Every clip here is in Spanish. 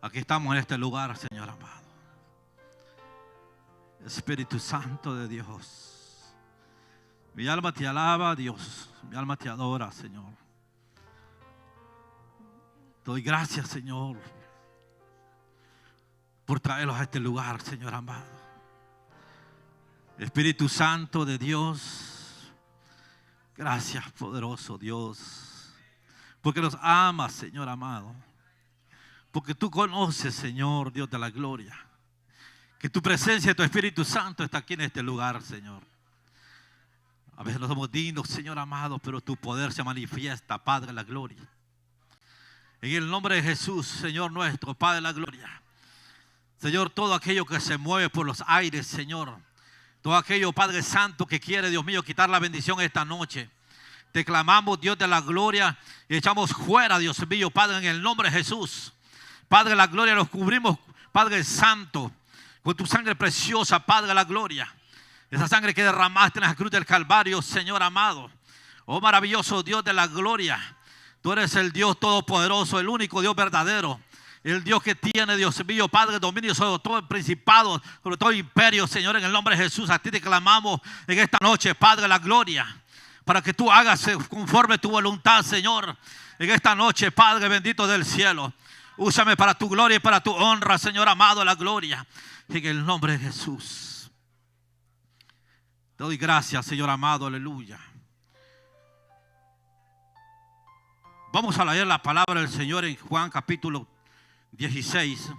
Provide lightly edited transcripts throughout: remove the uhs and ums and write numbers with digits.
Aquí estamos en este lugar, Señor amado. Espíritu Santo de Dios. Mi alma te alaba, Dios. Mi alma te adora, Señor. Doy gracias, Señor, por traerlos a este lugar, Señor amado. Espíritu Santo de Dios, gracias, poderoso Dios, porque los amas, Señor amado. Porque tú conoces, Señor, Dios de la gloria, que tu presencia, tu Espíritu Santo está aquí en este lugar, Señor. A veces no somos dignos, Señor amado, pero tu poder se manifiesta, Padre de la gloria. En el nombre de Jesús, Señor nuestro, Padre de la gloria. Señor, todo aquello que se mueve por los aires, Señor. Todo aquello, Padre Santo, que quiere, Dios mío, quitar la bendición esta noche. Te clamamos, Dios de la gloria, y echamos fuera, Dios mío, Padre, en el nombre de Jesús. Padre de la gloria, los cubrimos, Padre Santo, con tu sangre preciosa, Padre de la gloria. Esa sangre que derramaste en la cruz del Calvario, Señor amado. Oh maravilloso Dios de la gloria. Tú eres el Dios todopoderoso, el único Dios verdadero. El Dios que tiene, Dios mío, Padre, dominio sobre todo el principado, sobre todo el imperio, Señor, en el nombre de Jesús. A ti te clamamos en esta noche, Padre de la gloria, para que tú hagas conforme tu voluntad, Señor. En esta noche, Padre bendito del cielo. Úsame para tu gloria y para tu honra, Señor amado, la gloria. En el nombre de Jesús. Te doy gracias, Señor amado, aleluya. Vamos a leer la palabra del Señor en Juan capítulo 16.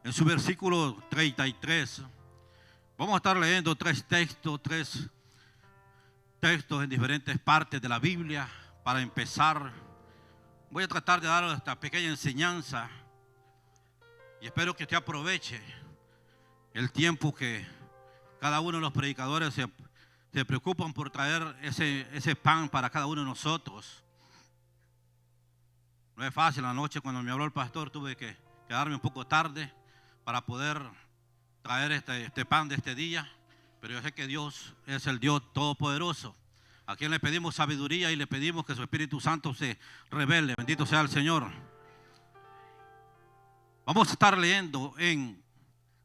En su versículo 33. Vamos a estar leyendo tres textos en diferentes partes de la Biblia. Para empezar, voy a tratar de dar esta pequeña enseñanza y espero que usted aproveche el tiempo que cada uno de los predicadores se preocupan por traer ese pan para cada uno de nosotros. No es fácil. La noche cuando me habló el pastor tuve que quedarme un poco tarde para poder traer este pan de este día, pero yo sé que Dios es el Dios todopoderoso, a quien le pedimos sabiduría y le pedimos que su Espíritu Santo se revele. Bendito sea el Señor. Vamos a estar leyendo en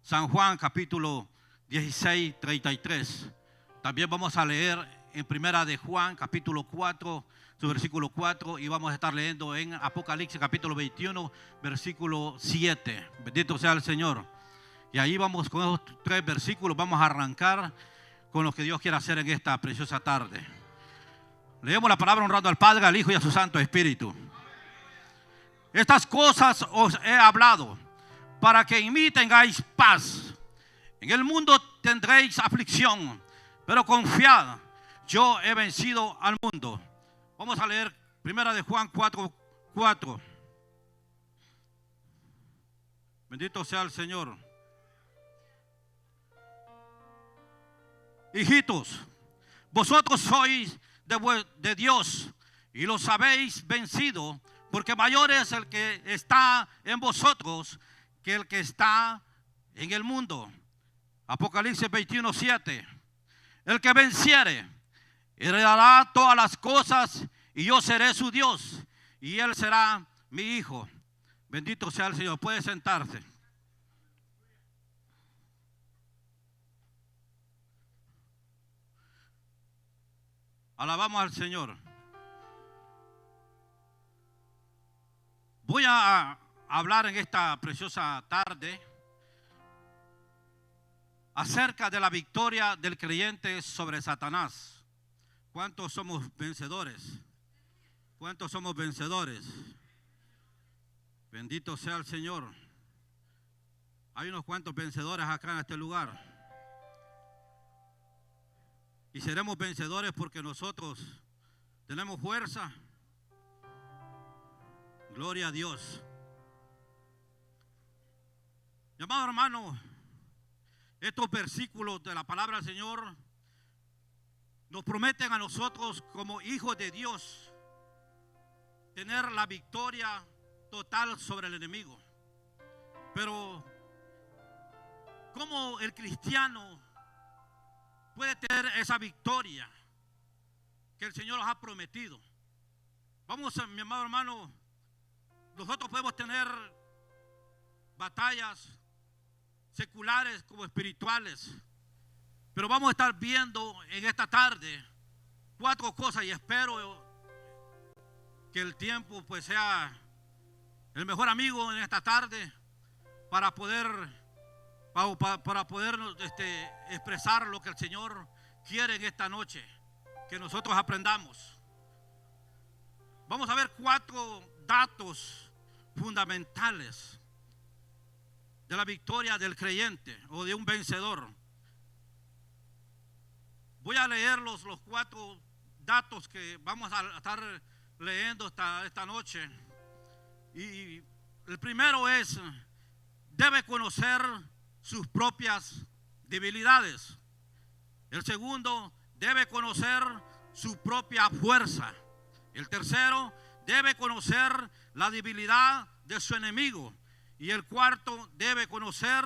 San Juan capítulo 16, 33. También vamos a leer en Primera de Juan capítulo 4, su versículo 4, y vamos a estar leyendo en Apocalipsis capítulo 21, versículo 7. Bendito sea el Señor. Y ahí vamos con esos tres versículos, vamos a arrancar con lo que Dios quiere hacer en esta preciosa tarde. Leemos la palabra honrando al Padre, al Hijo y a su Santo Espíritu. Estas cosas os he hablado para que en mí tengáis paz. En el mundo tendréis aflicción, pero confiad, yo he vencido al mundo. Vamos a leer Primera de Juan 4:4. Bendito sea el Señor. Hijitos, vosotros sois de Dios y los habéis vencido, porque mayor es el que está en vosotros que el que está en el mundo. Apocalipsis 21:7. El que venciere heredará todas las cosas, y yo seré su Dios y él será mi hijo. Bendito sea el Señor. Puede sentarse. Alabamos al Señor. Voy a hablar en esta preciosa tarde acerca de la victoria del creyente sobre Satanás. ¿Cuántos somos vencedores? ¿Cuántos somos vencedores? Bendito sea el Señor. Hay unos cuantos vencedores acá en este lugar. Y seremos vencedores porque nosotros tenemos fuerza. Gloria a Dios. Mi amado hermano, estos versículos de la palabra del Señor nos prometen a nosotros como hijos de Dios tener la victoria total sobre el enemigo. Pero ¿cómo el cristiano puede tener esa victoria? que el Señor nos ha prometido. Vamos, mi amado hermano, nosotros podemos tener batallas seculares como espirituales, pero vamos a estar viendo en esta tarde 4 cosas, y espero que el tiempo pues sea el mejor amigo en esta tarde para poder expresar lo que el Señor quiere en esta noche, que nosotros aprendamos. Vamos a ver 4 datos fundamentales de la victoria del creyente o de un vencedor. Voy a leer los 4 datos que vamos a estar leyendo esta noche. Y el primero es: debe conocer sus propias debilidades. El segundo, debe conocer su propia fuerza. El tercero, debe conocer la debilidad de su enemigo. Y el cuarto, debe conocer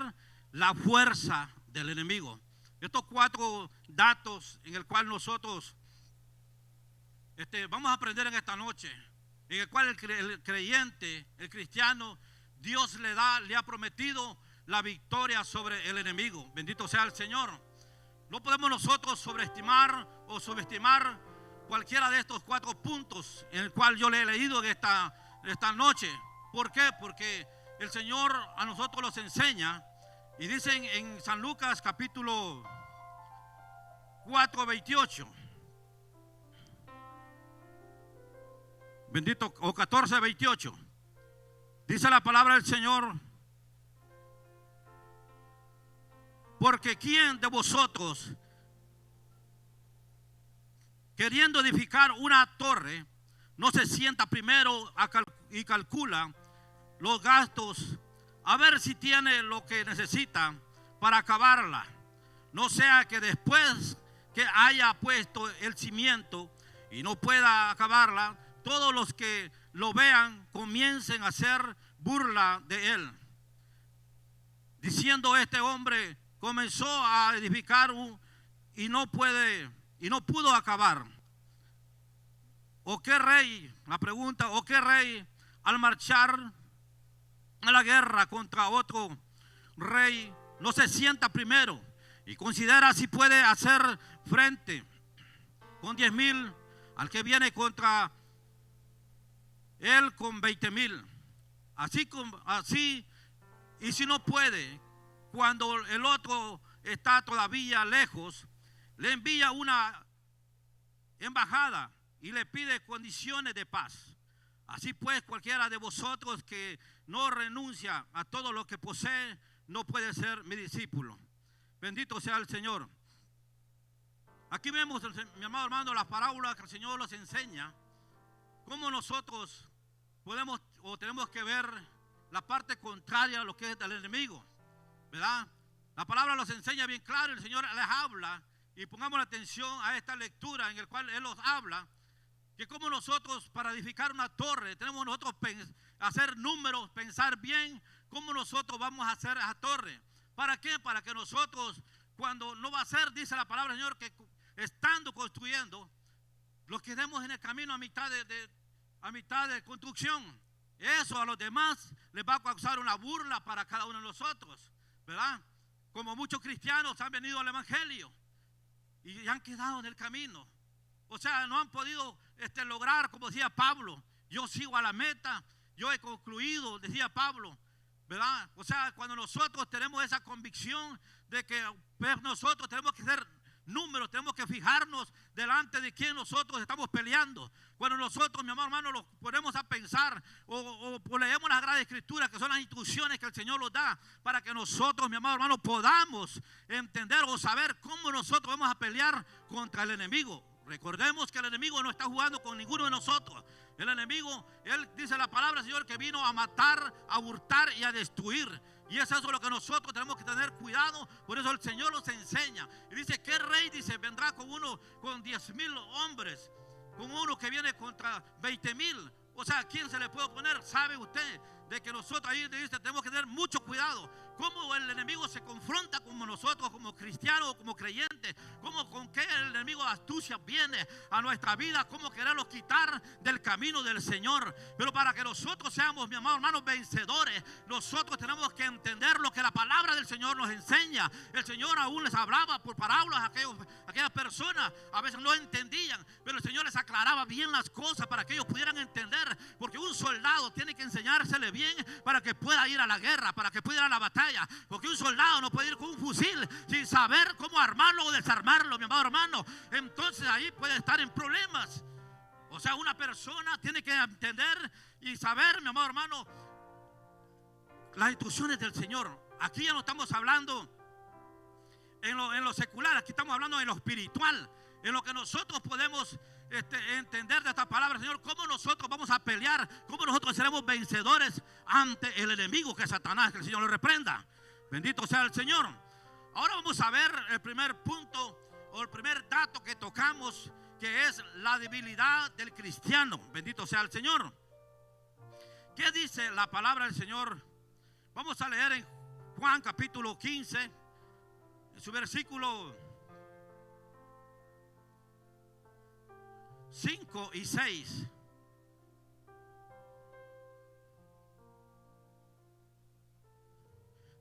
la fuerza del enemigo. Estos 4 datos en el cual nosotros vamos a aprender en esta noche, en el cual el creyente, el cristiano, Dios le ha prometido la victoria sobre el enemigo. Bendito sea el Señor. No podemos nosotros sobreestimar o subestimar cualquiera de estos 4 puntos en el cual yo le he leído en esta noche. ¿Por qué? Porque el Señor a nosotros los enseña, y dicen en San Lucas capítulo 4, 28. Bendito, o 14, 28. Dice la palabra del Señor: porque ¿quién de vosotros, queriendo edificar una torre, no se sienta primero y calcula los gastos, a ver si tiene lo que necesita para acabarla? No sea que después que haya puesto el cimiento y no pueda acabarla, todos los que lo vean comiencen a hacer burla de él, diciendo: este hombre comenzó a edificar y no pudo acabar. ¿O qué rey? La pregunta: ¿o qué rey al marchar a la guerra contra otro rey no se sienta primero y considera si puede hacer frente con 10,000 al que viene contra él con 20,000? Así, y si no puede, cuando el otro está todavía lejos, le envía una embajada y le pide condiciones de paz. Así pues, cualquiera de vosotros que no renuncia a todo lo que posee, no puede ser mi discípulo. Bendito sea el Señor. Aquí vemos, mi amado hermano, las parábolas que el Señor nos enseña, cómo nosotros podemos o tenemos que ver la parte contraria a lo que es del enemigo, ¿verdad? La palabra nos enseña bien claro, el Señor les habla, y pongamos la atención a esta lectura en el cual Él nos habla, que como nosotros para edificar una torre tenemos nosotros hacer números, pensar bien cómo nosotros vamos a hacer esa torre. ¿Para qué? Para que nosotros, cuando no va a ser, dice la palabra del Señor, que estando construyendo, los quedemos en el camino a mitad de construcción. Eso a los demás les va a causar una burla para cada uno de nosotros, ¿verdad? Como muchos cristianos han venido al evangelio y han quedado en el camino. O sea, no han podido lograr, como decía Pablo: yo sigo a la meta, yo he concluido, decía Pablo, ¿verdad? O sea, cuando nosotros tenemos esa convicción de que nosotros tenemos que ser números, tenemos que fijarnos delante de quién nosotros estamos peleando. Cuando nosotros, mi amado hermano, lo ponemos a pensar o leemos las Sagradas Escrituras, que son las instrucciones que el Señor nos da para que nosotros, mi amado hermano, podamos entender o saber cómo nosotros vamos a pelear contra el enemigo. Recordemos que el enemigo no está jugando con ninguno de nosotros. El enemigo, él dice la palabra del Señor, que vino a matar, a hurtar y a destruir. Y es eso lo que nosotros tenemos que tener cuidado. Por eso el Señor nos enseña. Y dice: ¿qué rey, dice, vendrá con 10,000 hombres? Con uno que viene contra 20,000. O sea, ¿quién se le puede oponer? ¿Sabe usted de que nosotros ahí dice, tenemos que tener mucho cuidado? cómo el enemigo se confronta con nosotros como cristianos o como creyentes, cómo con qué el enemigo de astucia viene a nuestra vida, cómo quererlos quitar del camino del Señor. Pero para que nosotros seamos, mi amado hermano, vencedores, nosotros tenemos que entender lo que la palabra del Señor nos enseña. El Señor aún les hablaba por parábolas a aquellas personas, a veces no entendían, pero el Señor les aclaraba bien las cosas para que ellos pudieran entender, porque un soldado tiene que enseñársele bien para que pueda ir a la guerra, para que pueda ir a la batalla. Porque un soldado no puede ir con un fusil sin saber cómo armarlo o desarmarlo, mi amado hermano. Entonces ahí puede estar en problemas. O sea, una persona tiene que entender y saber, mi amado hermano, las instrucciones del Señor. Aquí ya no estamos hablando en lo secular, aquí estamos hablando en lo espiritual, en lo que nosotros podemos entender de esta palabra, Señor, cómo nosotros vamos a pelear, cómo nosotros seremos vencedores ante el enemigo que es Satanás. Que el Señor lo reprenda. Bendito sea el Señor. Ahora vamos a ver el primer punto o el primer dato que tocamos, que es la debilidad del cristiano. Bendito sea el Señor. ¿Qué dice la palabra del Señor? Vamos a leer en Juan capítulo 15, en su versículo 5 y 6.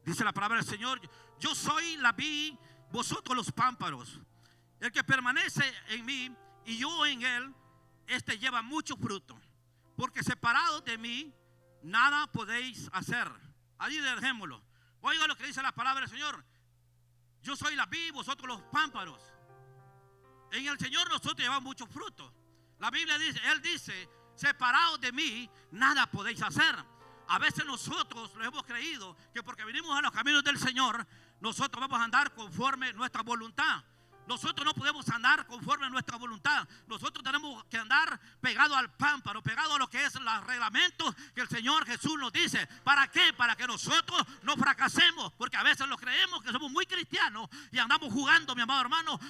Dice la palabra del Señor: yo soy la vid, vosotros los pámpanos. El que permanece en mí y yo en él, este lleva mucho fruto, porque separados de mí nada podéis hacer. Allí dejémoslo. Oiga lo que dice la palabra del Señor: yo soy la vid, vosotros los pámpanos. En el Señor nosotros llevamos mucho fruto. La Biblia dice, Él dice, separados de mí nada podéis hacer. A veces nosotros lo hemos creído que porque venimos a los caminos del Señor, nosotros vamos a andar conforme nuestra voluntad. Nosotros no podemos andar conforme a nuestra voluntad. Nosotros tenemos que andar pegado al pámpano, pegado a lo que es los reglamentos que el Señor Jesús nos dice. ¿Para qué? Para que nosotros no fracasemos. Porque a veces lo creemos que somos muy cristianos y andamos jugando, mi amado hermano,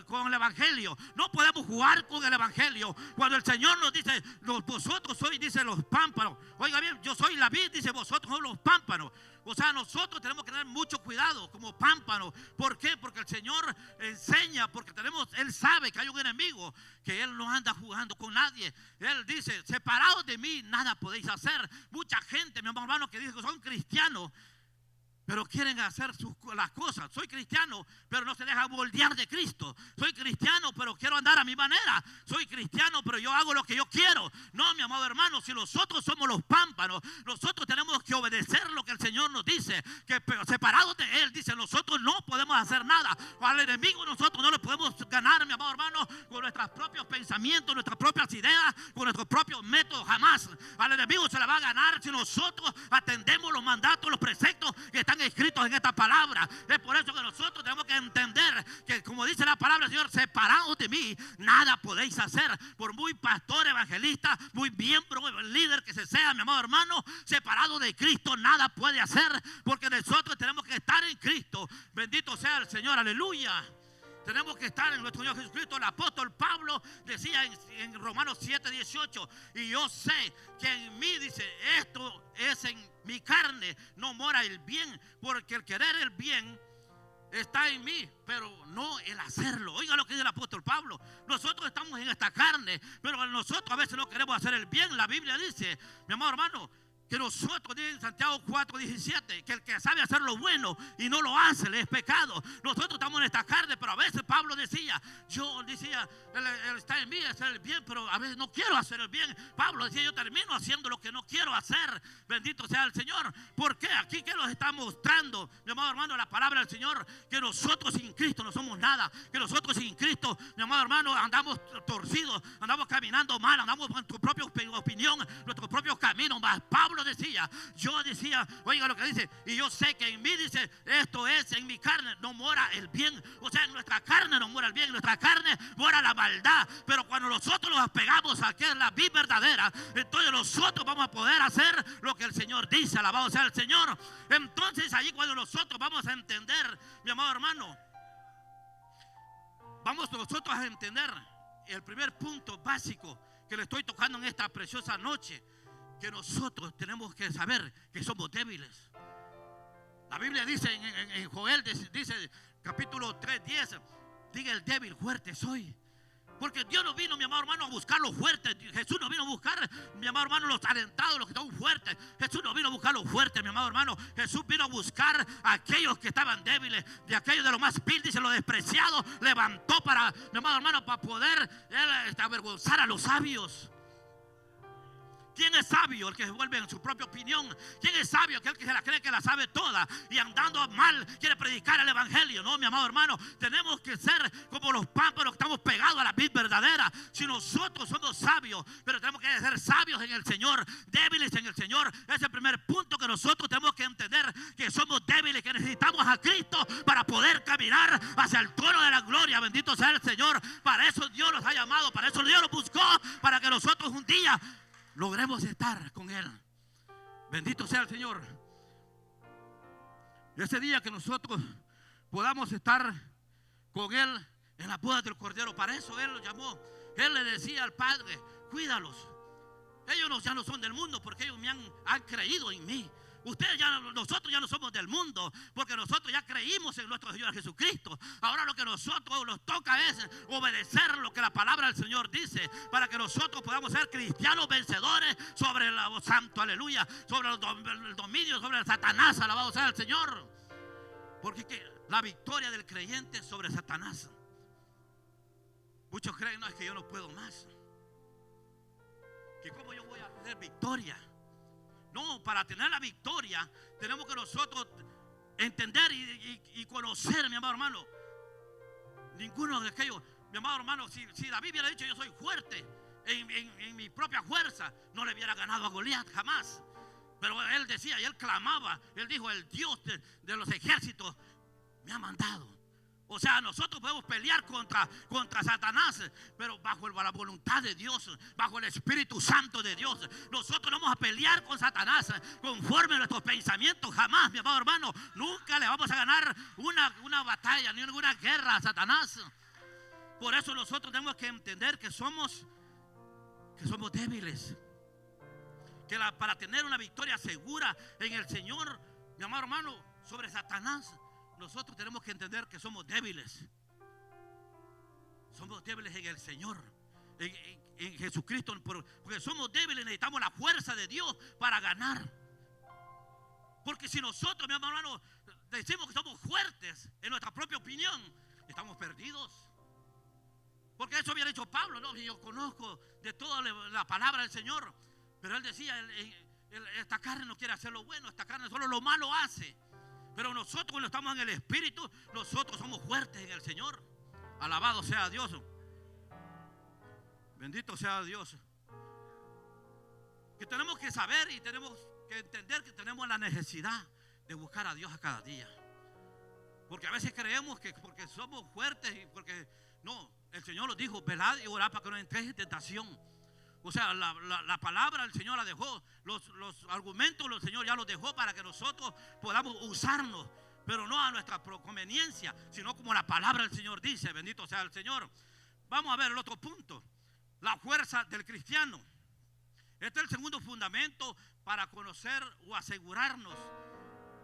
con el Evangelio. No podemos jugar con el Evangelio. Cuando el Señor nos dice, vosotros sois, dice, los pámpanos. Oiga bien, yo soy la vid, dice, vosotros sois los pámpanos. O sea, nosotros tenemos que tener mucho cuidado como pámpanos. ¿Por qué? Porque el Señor enseña, porque Él sabe que hay un enemigo, que Él no anda jugando con nadie. Él dice, separados de mí nada podéis hacer. Mucha gente, mi hermano, que dice que son cristianos, pero quieren hacer las cosas. Soy cristiano, pero no se deja moldear de Cristo. Soy cristiano, pero quiero andar a mi manera. Soy cristiano, pero yo hago lo que yo quiero. No, mi amado hermano, si nosotros somos los pámpanos, nosotros tenemos que obedecer lo que el Señor nos dice. Que separados de Él, dice, nosotros no podemos hacer nada. Al enemigo nosotros no le podemos ganar, mi amado hermano, con nuestros propios pensamientos, nuestras propias ideas, con nuestros propios métodos. Jamás. Al enemigo se le va a ganar si nosotros atendemos los mandatos, los preceptos que están escritos en esta palabra. Es por eso que nosotros tenemos que entender que, como dice la palabra del Señor, separados de mí nada podéis hacer. Por muy pastor, evangelista, muy miembro, líder que se sea, mi amado hermano, separado de Cristo nada puede hacer, porque nosotros tenemos que estar en Cristo. Bendito sea el Señor, aleluya. Tenemos que estar en nuestro Señor Jesucristo. El apóstol Pablo decía en Romanos 7:18, y yo sé que en mí, dice, esto es en mi carne, no mora el bien, porque el querer el bien está en mí, pero no el hacerlo. Oiga lo que dice el apóstol Pablo. Nosotros estamos en esta carne, pero nosotros a veces no queremos hacer el bien. La Biblia dice, mi amado hermano, que nosotros, dice en Santiago 4:17, que el que sabe hacer lo bueno y no lo hace, le es pecado. Nosotros estamos en esta carne, pero a veces Pablo decía, él está en mí hacer el bien, pero a veces no quiero hacer el bien. Pablo decía, yo termino haciendo lo que no quiero hacer. Bendito sea el Señor. ¿Por qué? Aquí que nos está mostrando, mi amado hermano, la palabra del Señor, que nosotros sin Cristo no somos nada, que nosotros sin Cristo, mi amado hermano, andamos torcidos, andamos caminando mal, andamos con nuestra propia opinión, nuestros propios caminos. Más Pablo decía, yo decía, oiga lo que dice, y yo sé que en mí, dice, esto es, en mi carne no mora el bien. O sea, en nuestra carne no mora el bien, en nuestra carne mora la maldad. Pero cuando nosotros nos apegamos a que es la vida verdadera, entonces nosotros vamos a poder hacer lo que el Señor dice. Alabado sea el Señor. Entonces allí cuando nosotros vamos a entender, mi amado hermano, vamos nosotros a entender el primer punto básico que le estoy tocando en esta preciosa noche, que nosotros tenemos que saber que somos débiles. La Biblia dice en Joel, dice capítulo 3:10, diga el débil, fuerte soy. Porque Dios no vino, mi amado hermano, a buscar los fuertes. Jesús no vino a buscar, mi amado hermano, los alentados, los que están fuertes. Jesús no vino a buscar los fuertes, mi amado hermano. Jesús vino a buscar a aquellos que estaban débiles, de aquellos de los más vil, dice, los despreciados. Levantó para, mi amado hermano, para poder avergonzar a los sabios. ¿Quién es sabio? El que se vuelve en su propia opinión. ¿Quién es sabio? Aquel que se la cree que la sabe toda y andando mal quiere predicar el evangelio. No, mi amado hermano, tenemos que ser como los pámpanos que estamos pegados a la vid verdadera. Si nosotros somos sabios, pero tenemos que ser sabios en el Señor, débiles en el Señor. Ese es el primer punto que nosotros tenemos que entender, que somos débiles, que necesitamos a Cristo para poder caminar hacia el trono de la gloria. Bendito sea el Señor. Para eso Dios nos ha llamado, para eso Dios nos buscó, para que nosotros un día logremos estar con Él. Bendito sea el Señor. Ese día que nosotros podamos estar con Él en la boda del Cordero. Para eso Él los llamó. Él le decía al Padre: cuídalos. Ellos ya no son del mundo, porque ellos me han creído en mí. Nosotros ya no somos del mundo, porque nosotros ya creímos en nuestro Señor Jesucristo. Ahora lo que nosotros nos toca es obedecer lo que la palabra del Señor dice, para que nosotros podamos ser cristianos vencedores sobre el santo, aleluya, sobre el dominio, sobre el Satanás. Alabado sea el Señor. Porque la victoria del creyente sobre Satanás. Muchos creen: no, es que yo no puedo más, que cómo yo voy a tener victoria. No, para tener la victoria tenemos que nosotros entender y conocer, mi amado hermano. Ninguno de aquellos, mi amado hermano, si David hubiera dicho: yo soy fuerte en mi propia fuerza, no le hubiera ganado a Goliat jamás. Pero él decía y él clamaba, él dijo: el Dios de los ejércitos me ha mandado. O sea, nosotros podemos pelear contra Satanás, pero bajo la voluntad de Dios, bajo el Espíritu Santo de Dios. Nosotros no vamos a pelear con Satanás conforme a nuestros pensamientos. Jamás, mi amado hermano. Nunca le vamos a ganar una batalla, ni una guerra a Satanás. Por eso nosotros tenemos que entender que somos débiles. Que para tener una victoria segura en el Señor, mi amado hermano, sobre Satanás, nosotros tenemos que entender que somos débiles. Somos débiles en el Señor, en Jesucristo. Porque somos débiles, necesitamos la fuerza de Dios para ganar. Porque si nosotros, mi hermano, decimos que somos fuertes en nuestra propia opinión, estamos perdidos. Porque eso había dicho Pablo, ¿no? Yo conozco de toda la palabra del Señor, pero él decía: esta carne no quiere hacer lo bueno, esta carne solo lo malo hace. Pero nosotros, cuando estamos en el Espíritu, nosotros somos fuertes en el Señor. Alabado sea Dios. Bendito sea Dios. Que tenemos que saber y tenemos que entender que tenemos la necesidad de buscar a Dios a cada día. Porque a veces creemos que porque somos fuertes y porque no, el Señor nos dijo: velad y orad para que no entréis en tentación. O sea, la palabra el Señor la dejó, los argumentos el Señor ya los dejó para que nosotros podamos usarnos, pero no a nuestra conveniencia, sino como la palabra del Señor dice. Bendito sea el Señor. Vamos a ver el otro punto: la fuerza del cristiano. Este es el segundo fundamento para conocer o asegurarnos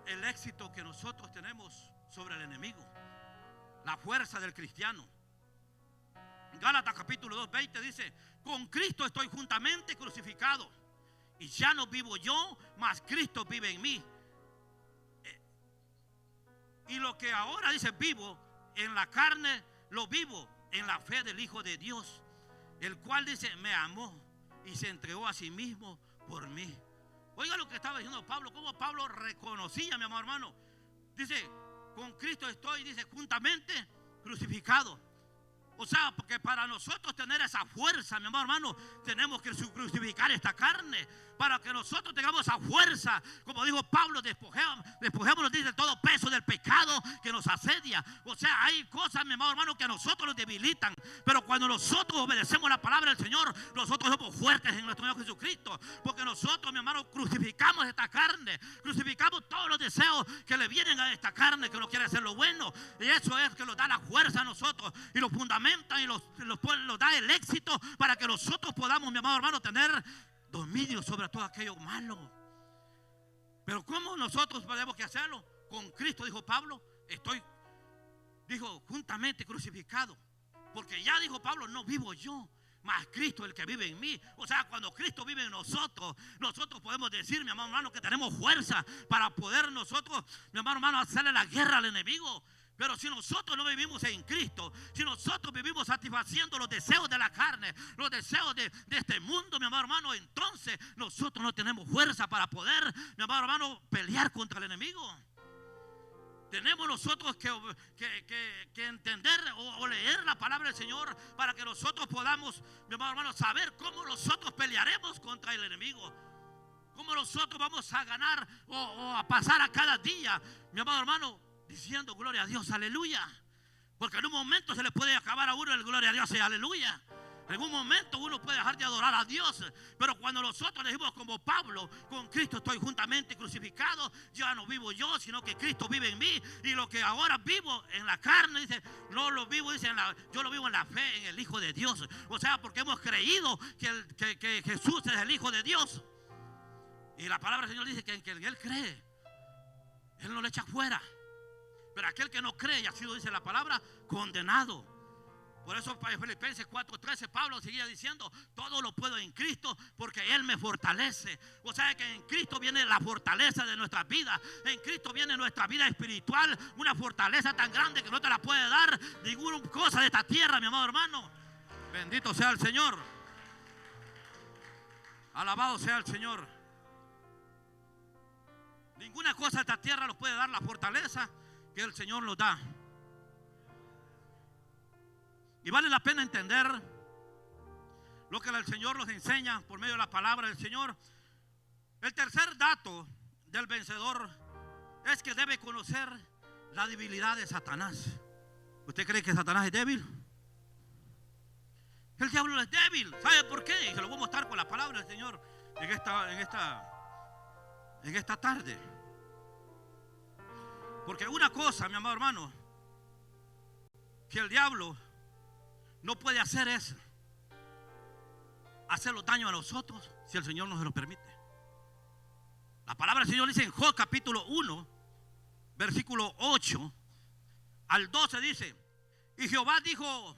el éxito que nosotros tenemos sobre el enemigo. La fuerza del cristiano. Gálatas capítulo 2, 20 dice: con Cristo estoy juntamente crucificado, y ya no vivo yo, mas Cristo vive en mí. Y lo que ahora dice vivo en la carne, lo vivo en la fe del Hijo de Dios, el cual dice: me amó y se entregó a sí mismo por mí. Oiga lo que estaba diciendo Pablo, cómo Pablo reconocía, mi amado hermano. Dice: con Cristo estoy, dice, juntamente crucificado. O sea, porque para nosotros tener esa fuerza, mi amado hermano, tenemos que crucificar esta carne. Para que nosotros tengamos esa fuerza, como dijo Pablo, despojémonos de todo peso del pecado que nos asedia. O sea, hay cosas, mi amado hermano, que a nosotros nos debilitan. Pero cuando nosotros obedecemos la palabra del Señor, nosotros somos fuertes en nuestro Señor Jesucristo. Porque nosotros, mi hermano, crucificamos esta carne. Crucificamos todos los deseos que le vienen a esta carne, que no quiere hacer lo bueno. Y eso es que nos da la fuerza a nosotros y lo fundamenta y nos da el éxito para que nosotros podamos, mi amado hermano, tener dominio sobre todo aquello malo. Pero ¿cómo nosotros podemos que hacerlo? con Cristo, dijo Pablo, estoy, dijo, juntamente crucificado. Porque ya dijo Pablo, no vivo yo, mas Cristo el que vive en mí. O sea, cuando Cristo vive en nosotros, nosotros podemos decir, mi amado hermano, que tenemos fuerza para poder nosotros, mi amado hermano, hacerle la guerra al enemigo. Pero si nosotros no vivimos en Cristo, si nosotros vivimos satisfaciendo los deseos de la carne, los deseos de este mundo, mi amado hermano, entonces nosotros no tenemos fuerza para poder, mi amado hermano, pelear contra el enemigo. Tenemos nosotros que entender o leer la palabra del Señor para que nosotros podamos, mi amado hermano, saber cómo nosotros pelearemos contra el enemigo. Cómo nosotros vamos a ganar o a pasar a cada día, mi amado hermano, diciendo gloria a Dios, aleluya. Porque en un momento se le puede acabar a uno el gloria a Dios y aleluya. En un momento uno puede dejar de adorar a Dios. Pero cuando nosotros decimos como Pablo, con Cristo estoy juntamente crucificado, ya no vivo yo, sino que Cristo vive en mí. Y lo que ahora vivo en la carne, dice, no lo vivo, dice, yo lo vivo en la fe, en el Hijo de Dios. O sea, porque hemos creído que Jesús es el Hijo de Dios. Y la palabra del Señor dice que en que Él cree, Él no le echa fuera. Pero aquel que no cree, y así lo dice la palabra, condenado. Por eso en Filipenses 4:13 Pablo seguía diciendo, todo lo puedo en Cristo porque Él me fortalece. O sea que en Cristo viene la fortaleza de nuestra vida. En Cristo viene nuestra vida espiritual, una fortaleza tan grande que no te la puede dar ninguna cosa de esta tierra, mi amado hermano. Bendito sea el Señor. Alabado sea el Señor. Ninguna cosa de esta tierra nos puede dar la fortaleza que el Señor nos da. Y vale la pena entender lo que el Señor nos enseña por medio de la palabra del Señor. El tercer dato del vencedor es que debe conocer la debilidad de Satanás. ¿Usted cree que Satanás es débil? El diablo es débil. ¿Sabe por qué? Y se lo voy a mostrar con la palabra del Señor en esta tarde. Porque una cosa, mi amado hermano, que el diablo no puede hacer es hacerlo daño a nosotros si el Señor nos lo permite. La palabra del Señor dice en Job capítulo 1, versículo 8 al 12 dice, y Jehová dijo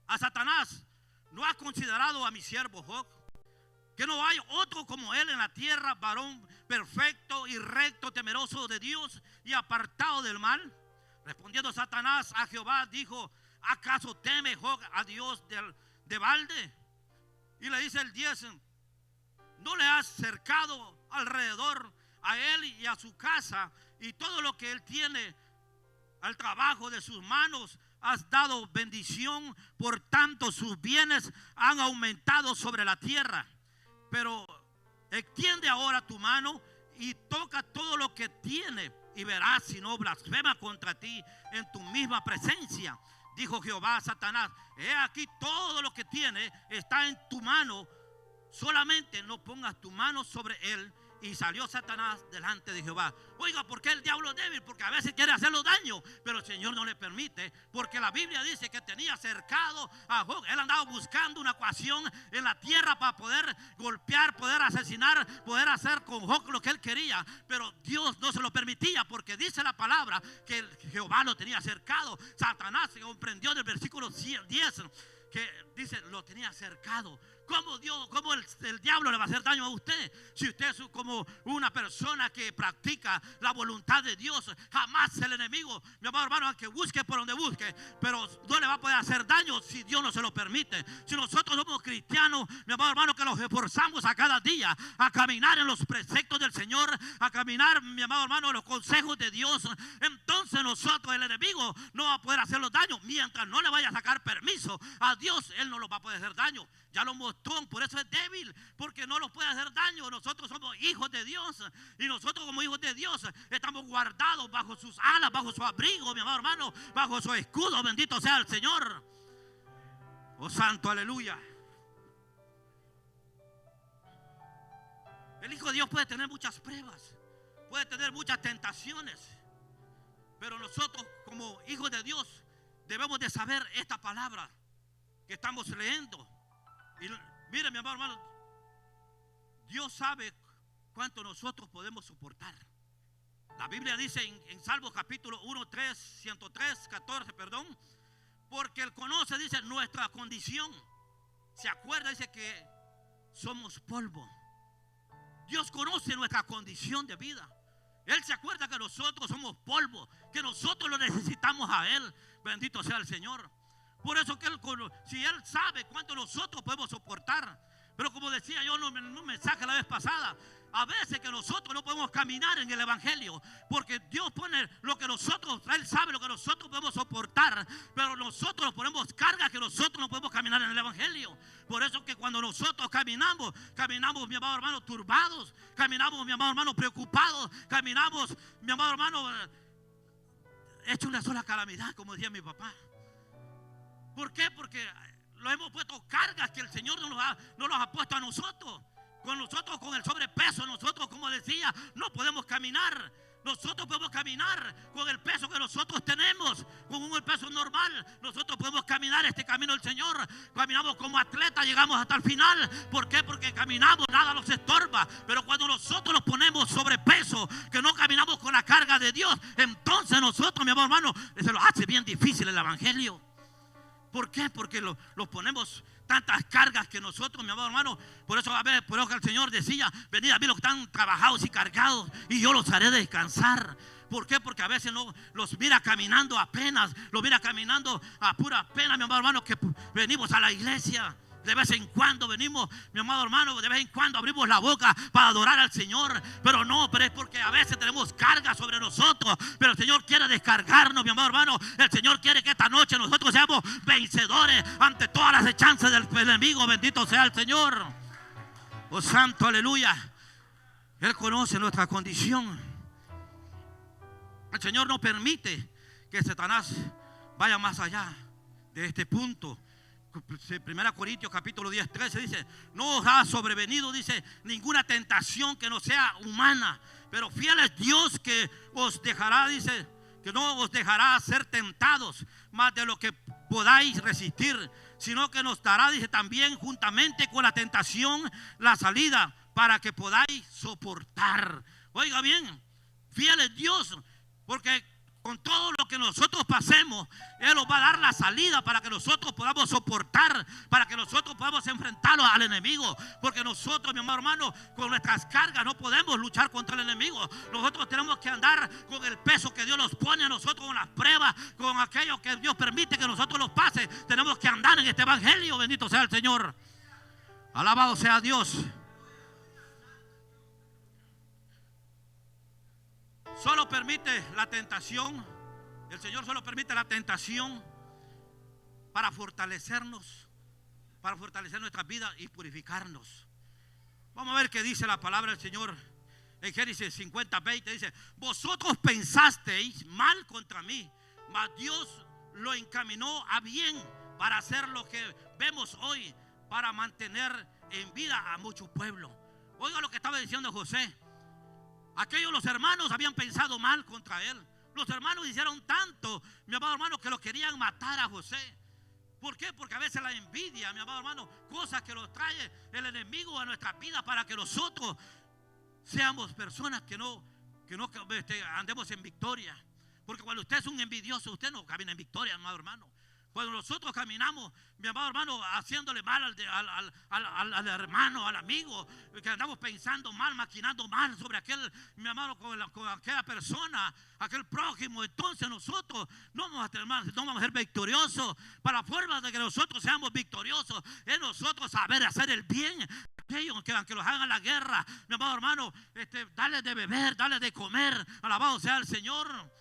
a Satanás, ¿no has considerado a mi siervo Job? Que no hay otro como él en la tierra, varón perfecto y recto, temeroso de Dios y apartado del mal. Respondiendo Satanás a Jehová, dijo, ¿acaso teme Job a Dios de balde? Y le dice el 10, ¿no le has cercado alrededor a él y a su casa y todo lo que él tiene, al trabajo de sus manos? Has dado bendición, por tanto sus bienes han aumentado sobre la tierra. Pero extiende ahora tu mano y toca todo lo que tiene y verás si no blasfema contra ti en tu misma presencia. Dijo Jehová a Satanás, he aquí todo lo que tiene está en tu mano, solamente no pongas tu mano sobre él. Y salió Satanás delante de Jehová. Oiga, ¿por qué el diablo es débil? Porque a veces quiere hacerlo daño, pero el Señor no le permite. Porque la Biblia dice que tenía cercado a Job. Él andaba buscando una ocasión en la tierra para poder golpear, poder asesinar, poder hacer con Job lo que él quería. Pero Dios no se lo permitía, porque dice la palabra que Jehová lo tenía cercado. Satanás se comprendió del versículo 10 que dice, lo tenía cercado. ¿Cómo el diablo le va a hacer daño a usted? Si usted es como una persona que practica la voluntad de Dios, jamás el enemigo, mi amado hermano, aunque busque por donde busque, pero no le va a poder hacer daño si Dios no se lo permite. Si nosotros somos cristianos, mi amado hermano, que nos esforzamos a cada día a caminar en los preceptos del Señor, a caminar, mi amado hermano, en los consejos de Dios, entonces nosotros, el enemigo, no va a poder hacernos daño. Mientras no le vaya a sacar permiso a Dios, él no lo va a poder hacer daño. Ya lo mostró, por eso es débil, porque no nos puede hacer daño. Nosotros somos hijos de Dios, y nosotros como hijos de Dios estamos guardados bajo sus alas, bajo su abrigo, mi amado hermano, bajo su escudo. Bendito sea el Señor. Oh santo, aleluya. El Hijo de Dios puede tener muchas pruebas, puede tener muchas tentaciones, pero nosotros como hijos de Dios debemos de saber esta palabra que estamos leyendo. Y mire, mi amado hermano, Dios sabe cuánto nosotros podemos soportar. La Biblia dice en Salmos capítulo 103, 14, porque Él conoce, dice, nuestra condición. Se acuerda, dice que somos polvo. Dios conoce nuestra condición de vida. Él se acuerda que nosotros somos polvo, que nosotros lo necesitamos a Él. Bendito sea el Señor. Por eso que si Él sabe cuánto nosotros podemos soportar. Pero como decía yo en un mensaje la vez pasada, a veces que nosotros no podemos caminar en el evangelio, porque Dios pone lo que nosotros, Él sabe lo que nosotros podemos soportar, pero nosotros nos ponemos carga que nosotros no podemos caminar en el evangelio. Por eso que cuando nosotros caminamos, mi amado hermano, turbados, caminamos, mi amado hermano, preocupados, caminamos, mi amado hermano, hecho una sola calamidad, como decía mi papá. ¿Por qué? Porque lo hemos puesto cargas que el Señor no nos ha puesto a nosotros. Con nosotros, con el sobrepeso, nosotros, como decía, no podemos caminar. Nosotros podemos caminar con el peso que nosotros tenemos, con un peso normal. Nosotros podemos caminar este camino del Señor. Caminamos como atletas, llegamos hasta el final. ¿Por qué? Porque caminamos, nada nos estorba. Pero cuando nosotros nos ponemos sobrepeso, que no caminamos con la carga de Dios, entonces nosotros, mi amor hermano, se nos hace bien difícil el evangelio. ¿Por qué? Porque los ponemos tantas cargas que nosotros, mi amado hermano, por eso que el Señor decía, venid a mí los que están trabajados y cargados y yo los haré descansar. ¿Por qué? Porque a veces no los mira caminando apenas, los mira caminando a pura pena, mi amado hermano, que venimos a la iglesia. De vez en cuando venimos, mi amado hermano, de vez en cuando abrimos la boca para adorar al Señor. Pero es porque a veces tenemos carga sobre nosotros. Pero el Señor quiere descargarnos, mi amado hermano. El Señor quiere que esta noche nosotros seamos vencedores ante todas las hechanzas del enemigo. Bendito sea el Señor. Oh santo, aleluya. Él conoce nuestra condición. El Señor no permite que Satanás vaya más allá de este punto. 1 Corintios capítulo 10, 13 dice: no os ha sobrevenido, dice, ninguna tentación que no sea humana, pero fiel es Dios que os dejará, dice, que no os dejará ser tentados más de lo que podáis resistir, sino que nos dará, dice, también juntamente con la tentación la salida para que podáis soportar. Oiga bien, fiel es Dios, porque con todo lo que nosotros pasemos, Él nos va a dar la salida para que nosotros podamos soportar, para que nosotros podamos enfrentarnos al enemigo. Porque nosotros, mi amado hermano, con nuestras cargas no podemos luchar contra el enemigo. Nosotros tenemos que andar con el peso que Dios nos pone a nosotros, con las pruebas, con aquello que Dios permite que nosotros los pase. Tenemos que andar en este evangelio. Bendito sea el Señor. Alabado sea Dios. Solo permite la tentación. El Señor solo permite la tentación para fortalecernos, para fortalecer nuestras vidas y purificarnos. Vamos a ver qué dice la palabra del Señor en Génesis 50:20. Dice: vosotros pensasteis mal contra mí, mas Dios lo encaminó a bien para hacer lo que vemos hoy, para mantener en vida a muchos pueblos. Oiga lo que estaba diciendo José. Los hermanos habían pensado mal contra él. Los hermanos hicieron tanto, mi amado hermano, que lo querían matar a José. ¿Por qué? Porque a veces la envidia, mi amado hermano, cosas que nos trae el enemigo a nuestra vida para que nosotros seamos personas que no andemos en victoria. Porque cuando usted es un envidioso, usted no camina en victoria, amado hermano. Cuando nosotros caminamos, mi amado hermano, haciéndole mal al hermano, al amigo, que andamos pensando mal, maquinando mal sobre aquel, mi amado, con aquella persona, aquel prójimo, entonces nosotros no vamos a ser victoriosos. Para la forma de que nosotros seamos victoriosos es nosotros saber hacer el bien. Aquellos que aunque los hagan la guerra, mi amado hermano, darles de beber, darles de comer. Alabado sea el Señor.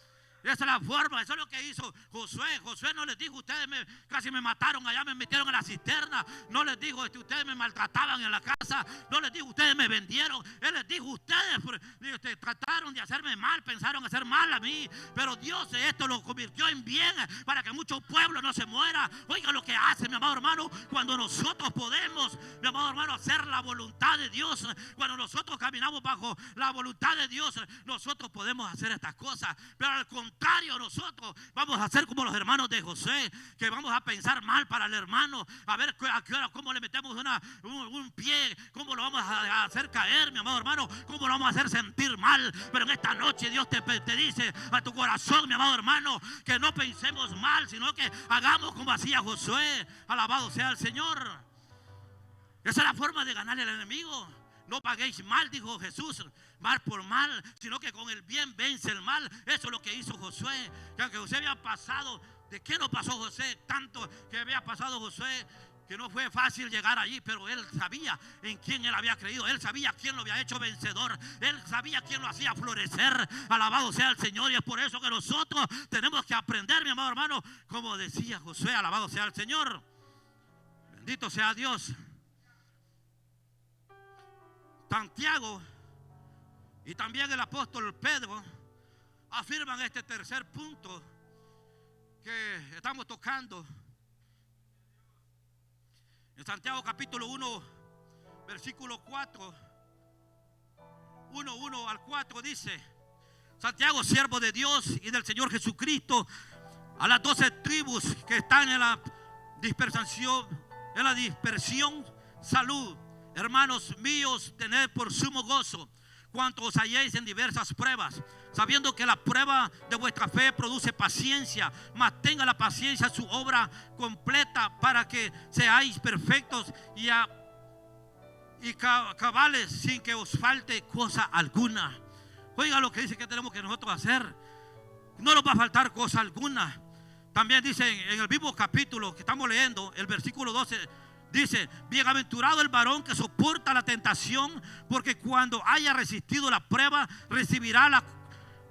Esa es la forma, eso es lo que hizo Josué. Josué no les dijo: ustedes casi me mataron allá, me metieron en la cisterna. No les dijo: ustedes me maltrataban en la casa. No les dijo: ustedes me vendieron. Él les dijo: ustedes trataron de hacerme mal, pensaron hacer mal a mí, pero Dios esto lo convirtió en bien para que muchos pueblos no se mueran. Oiga lo que hace, mi amado hermano, cuando nosotros podemos, mi amado hermano, hacer la voluntad de Dios. Cuando nosotros caminamos bajo la voluntad de Dios, nosotros podemos hacer estas cosas. Pero al contrario, contrario, nosotros vamos a hacer como los hermanos de José, que vamos a pensar mal para el hermano, a ver a qué hora, cómo le metemos un pie, cómo lo vamos a hacer caer, mi amado hermano, cómo lo vamos a hacer sentir mal. Pero en esta noche Dios te dice a tu corazón, mi amado hermano, que no pensemos mal, sino que hagamos como hacía Josué. Alabado sea el Señor. Esa es la forma de ganarle al enemigo. No paguéis mal, dijo Jesús, mal por mal, sino que con el bien vence el mal. Eso es lo que hizo Josué. Que aunque José había pasado, ¿de qué no pasó José? Tanto que había pasado Josué, que no fue fácil llegar allí, pero él sabía en quién él había creído. Él sabía quién lo había hecho vencedor. Él sabía quién lo hacía florecer. Alabado sea el Señor. Y es por eso que nosotros tenemos que aprender, mi amado hermano, como decía Josué. Alabado sea el Señor. Bendito sea Dios. Santiago y también el apóstol Pedro afirman este tercer punto que estamos tocando. En Santiago capítulo 1, versículo 4, 1 al 4 dice: Santiago, siervo de Dios y del Señor Jesucristo, a las 12 tribus que están en la dispersión, salud. Hermanos míos, tened por sumo gozo cuanto os halléis en diversas pruebas, sabiendo que la prueba de vuestra fe produce paciencia, mas tenga la paciencia su obra completa, para que seáis perfectos y cabales, sin que os falte cosa alguna. Oiga lo que dice que tenemos que nosotros hacer. No nos va a faltar cosa alguna. También dice en el mismo capítulo que estamos leyendo, el versículo 12, dice: bienaventurado el varón que soporta la tentación, porque cuando haya resistido la prueba, recibirá la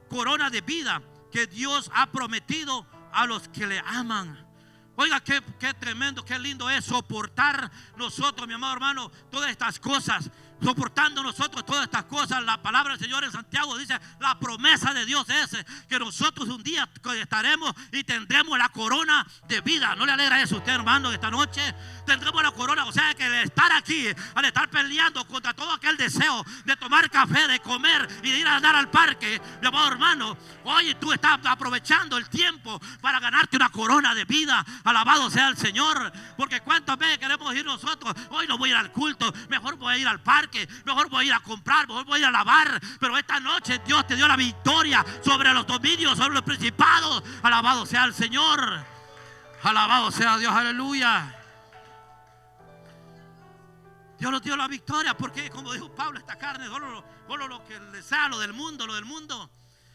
corona de vida que Dios ha prometido a los que le aman. Oiga, qué tremendo, qué lindo es soportar nosotros, mi amado hermano, todas estas cosas. Soportando nosotros todas estas cosas, la palabra del Señor en Santiago dice: la promesa de Dios es que nosotros un día estaremos y tendremos la corona de vida. ¿No le alegra eso a usted, hermano, esta noche? Tendremos la corona. O sea que al estar aquí, al estar peleando contra todo aquel deseo de tomar café, de comer y de ir a andar al parque, mi amado hermano, oye, tú estás aprovechando el tiempo para ganarte una corona de vida. Alabado sea el Señor. Porque cuántas veces queremos ir nosotros: hoy no voy a ir al culto, mejor voy a ir al parque, mejor voy a ir a comprar, mejor voy a ir a lavar. Pero esta noche Dios te dio la victoria sobre los dominios, sobre los principados. Alabado sea el Señor. Alabado sea Dios, aleluya. Dios nos dio la victoria, porque como dijo Pablo, esta carne solo lo que desea, lo del mundo.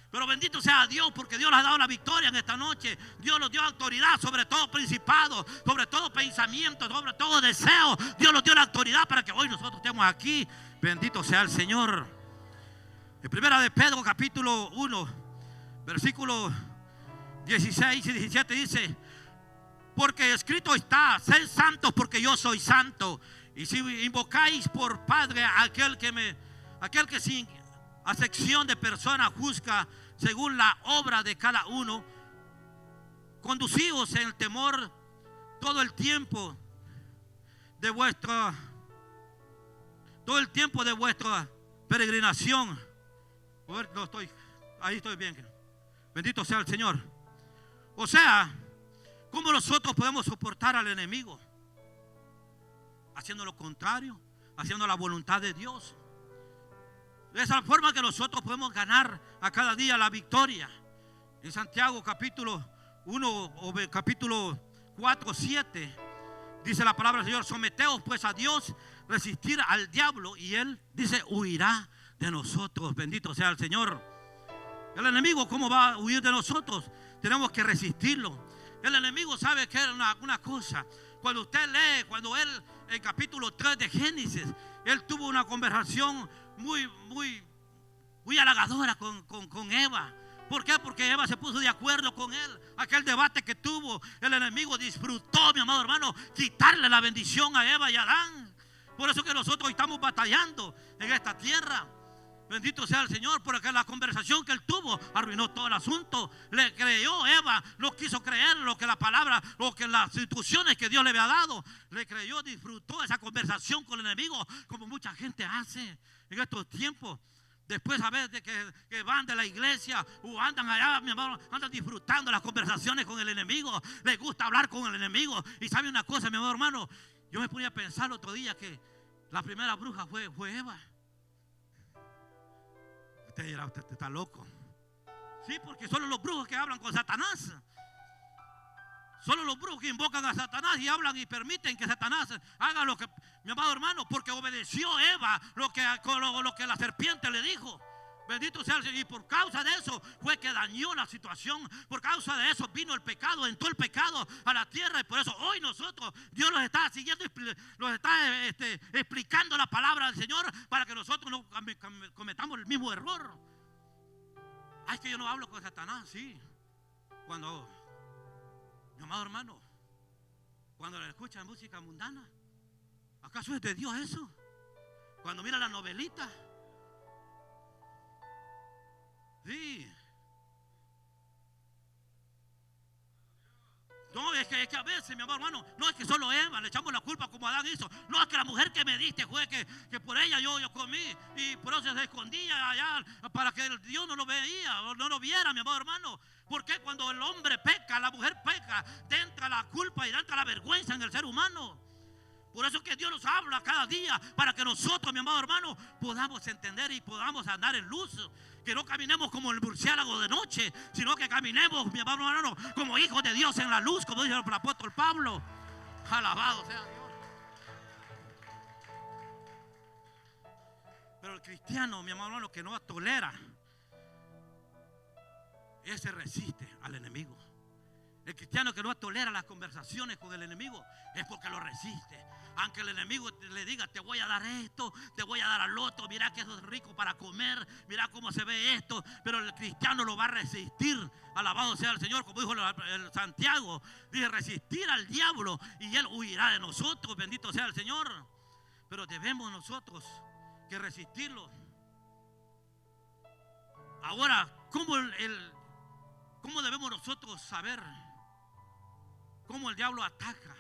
Pero bendito sea Dios, porque Dios nos ha dado la victoria en esta noche. Dios nos dio autoridad sobre todo principado, sobre todo pensamiento, sobre todo deseo. Dios nos dio la autoridad para que hoy nosotros estemos aquí. Bendito sea el Señor. En primera de Pedro capítulo 1, versículos 16 y 17 dice: porque escrito está: sed santos porque yo soy santo. Y si invocáis por Padre a aquel que sin acepción de persona juzga según la obra de cada uno, conducíos en el temor todo el tiempo de vuestra peregrinación. Ahí estoy bien. Bendito sea el Señor. O sea, ¿cómo nosotros podemos soportar al enemigo? Haciendo lo contrario, haciendo la voluntad de Dios. De esa forma que nosotros podemos ganar a cada día la victoria. En Santiago capítulo 1 o capítulo 4, 7 dice la palabra del Señor: someteos pues a Dios, resistir al diablo y él, dice, huirá de nosotros. Bendito sea el Señor. El enemigo, ¿cómo va a huir de nosotros? Tenemos que resistirlo. El enemigo sabe que es una cosa. Cuando usted lee, cuando él en capítulo 3 de Génesis, él tuvo una conversación muy halagadora con Eva. ¿Por qué? Porque Eva se puso de acuerdo con él. Aquel debate que tuvo, el enemigo disfrutó, mi amado hermano, quitarle la bendición a Eva y a Adán. Por eso que nosotros estamos batallando en esta tierra. Bendito sea el Señor, porque la conversación que él tuvo arruinó todo el asunto. Le creyó Eva, no quiso creer lo que la palabra, lo que las instrucciones que Dios le había dado. Le creyó, disfrutó esa conversación con el enemigo, como mucha gente hace en estos tiempos. Después a veces que van de la iglesia o andan allá, mi hermano, andan disfrutando las conversaciones con el enemigo. Les gusta hablar con el enemigo. Y sabe una cosa, mi amado hermano, yo me ponía a pensar el otro día que la primera bruja fue Eva. Usted dirá, usted está loco. Sí, porque solo los brujos que hablan con Satanás. Solo los brujos que invocan a Satanás y hablan y permiten que Satanás haga lo que, mi amado hermano, porque obedeció Eva lo que la serpiente le dijo. Bendito sea el Señor. Y por causa de eso fue que dañó la situación. Por causa de eso vino el pecado, entró el pecado a la tierra. Y por eso hoy nosotros, Dios los está siguiendo, los está explicando la palabra del Señor para que nosotros no cometamos el mismo error. Es que yo no hablo con Satanás, sí. Cuando, mi amado hermano, cuando le escucha música mundana, ¿acaso es de Dios eso? Cuando mira la novelita, sí. No, es que a veces, mi amado hermano, no es que solo Eva, le echamos la culpa como Adán hizo. No, es que la mujer que me diste fue que por ella yo comí y por eso se escondía allá para que Dios no lo veía o no lo viera, mi amado hermano. Porque cuando el hombre peca, la mujer peca, entra la culpa y entra la vergüenza en el ser humano. Por eso que Dios nos habla cada día para que nosotros, mi amado hermano, podamos entender y podamos andar en luz. Que no caminemos como el murciélago de noche, sino que caminemos, mi amado hermano, como hijos de Dios en la luz, como dice el apóstol Pablo. Alabado sea Dios. Pero el cristiano, mi amado hermano, que no tolera, ese resiste al enemigo. El cristiano que no tolera las conversaciones con el enemigo es porque lo resiste. Aunque el enemigo le diga, te voy a dar esto, te voy a dar al otro, mira que eso es rico para comer, mira cómo se ve esto, pero el cristiano lo va a resistir. Alabado sea el Señor, como dijo el Santiago, dice resistir al diablo y él huirá de nosotros, bendito sea el Señor. Pero debemos nosotros que resistirlo. Ahora, ¿cómo debemos nosotros saber cómo el diablo ataca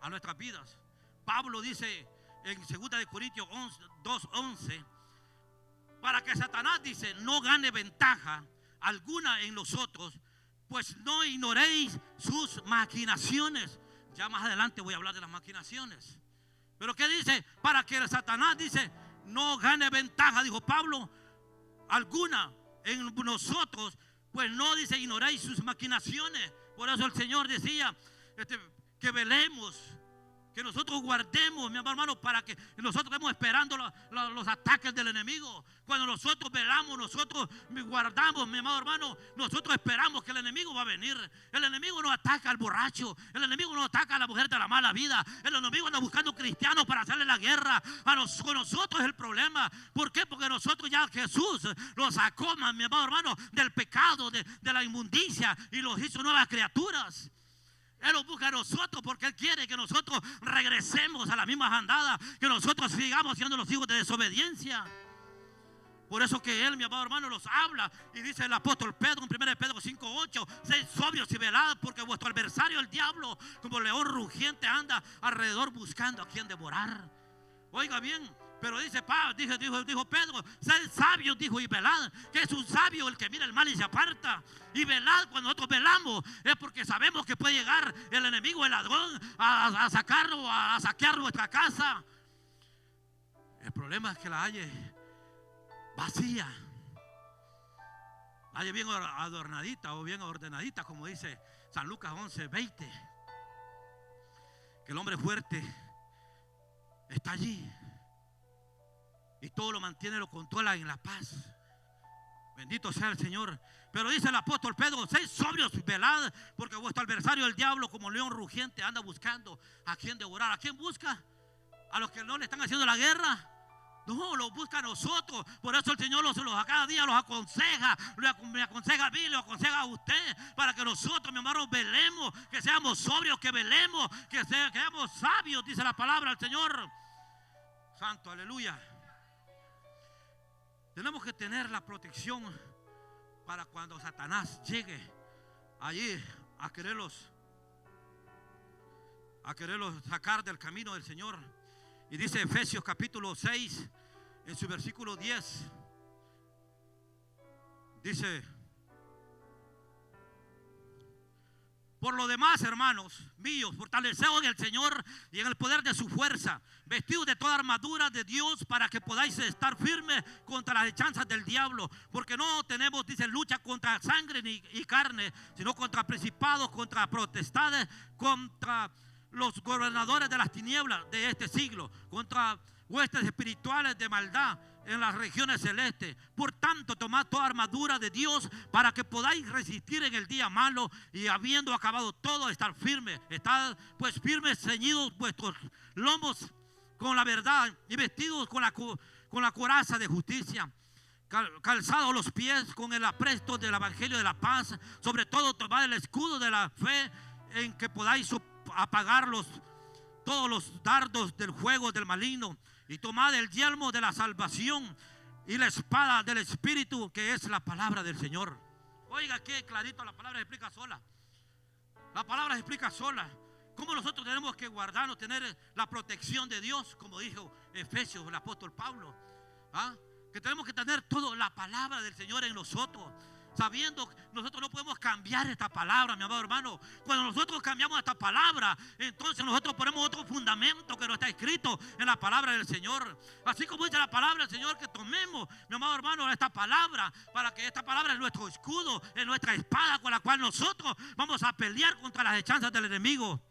a nuestras vidas? Pablo dice en 2 Corintios 2:11, para que Satanás, dice, no gane ventaja alguna en nosotros, pues no ignoréis sus maquinaciones. Ya más adelante voy a hablar de las maquinaciones. Pero ¿qué dice? Para que Satanás, dice, no gane ventaja, dijo Pablo, alguna en nosotros, pues no, dice, ignoréis sus maquinaciones. Por eso el Señor decía que velemos, que nosotros guardemos, mi hermano, para que nosotros estemos esperando los ataques del enemigo. Cuando nosotros velamos, nosotros guardamos, mi amado hermano, nosotros esperamos que el enemigo va a venir. El enemigo no ataca al borracho, el enemigo no ataca a la mujer de la mala vida, el enemigo anda buscando cristianos para hacerle la guerra. Con nosotros es el problema. ¿Por qué? Porque nosotros ya Jesús los sacó, mi amado hermano, del pecado, de la inmundicia, y los hizo nuevas criaturas. Él nos busca a nosotros porque Él quiere que nosotros regresemos a la misma andada, que nosotros sigamos siendo los hijos de desobediencia. Por eso que Él, mi amado hermano, los habla y dice el apóstol Pedro en 1 Pedro 5:8, sed sobrios y velad, porque vuestro adversario el diablo como león rugiente anda alrededor buscando a quien devorar. Oiga bien, pero dijo Pedro, sed sabios, dijo, y velad, que es un sabio el que mira el mal y se aparta. Y velad, cuando nosotros velamos, es porque sabemos que puede llegar el enemigo, el ladrón, a sacarlo, a saquear nuestra casa. El problema es que la halle vacía, la halle bien adornadita o bien ordenadita, como dice San Lucas 11:20, que el hombre fuerte está allí y todo lo mantiene, lo controla en la paz. Bendito sea el Señor. Pero dice el apóstol Pedro, sed sobrios y velad, porque vuestro adversario el diablo como león rugiente anda buscando a quien devorar. ¿A quién busca? ¿A los que no le están haciendo la guerra? No, los busca a nosotros. Por eso el Señor a cada día los aconseja. Me aconseja a mí, lo aconseja a usted, para que nosotros, mi hermano, velemos, que seamos sobrios, que velemos, que seamos sabios, dice la palabra del Señor. Santo, aleluya. Tenemos que tener la protección para cuando Satanás llegue allí a quererlos sacar del camino del Señor. Y dice Efesios capítulo 6 en su versículo 10, Dice: por lo demás, hermanos míos, fortaleceos en el Señor y en el poder de su fuerza, vestidos de toda armadura de Dios para que podáis estar firmes contra las hechanzas del diablo, porque no tenemos, dice, lucha contra sangre y carne, sino contra principados, contra potestades, contra los gobernadores de las tinieblas de este siglo, contra huestes espirituales de maldad en las regiones celestes. Por tanto, tomad toda armadura de Dios para que podáis resistir en el día malo, y habiendo acabado todo, estar firmes. Estad pues firmes, ceñidos vuestros lomos con la verdad y vestidos con la coraza de justicia, calzados los pies con el apresto del evangelio de la paz. Sobre todo tomad el escudo de la fe, en que podáis apagar todos los dardos del fuego del maligno, y tomad el yelmo de la salvación y la espada del Espíritu, que es la palabra del Señor. Oiga, qué clarito, la palabra se explica sola. La palabra se explica sola. Cómo nosotros tenemos que guardarnos, tener la protección de Dios, como dijo Efesios, el apóstol Pablo. Que tenemos que tener toda la palabra del Señor en nosotros, sabiendo que nosotros no podemos cambiar esta palabra, mi amado hermano. Cuando nosotros cambiamos esta palabra, entonces nosotros ponemos otro fundamento que no está escrito en la palabra del Señor. Así como dice la palabra del Señor, que tomemos, mi amado hermano, esta palabra, para que esta palabra es nuestro escudo, es nuestra espada con la cual nosotros vamos a pelear contra las hechanzas del enemigo.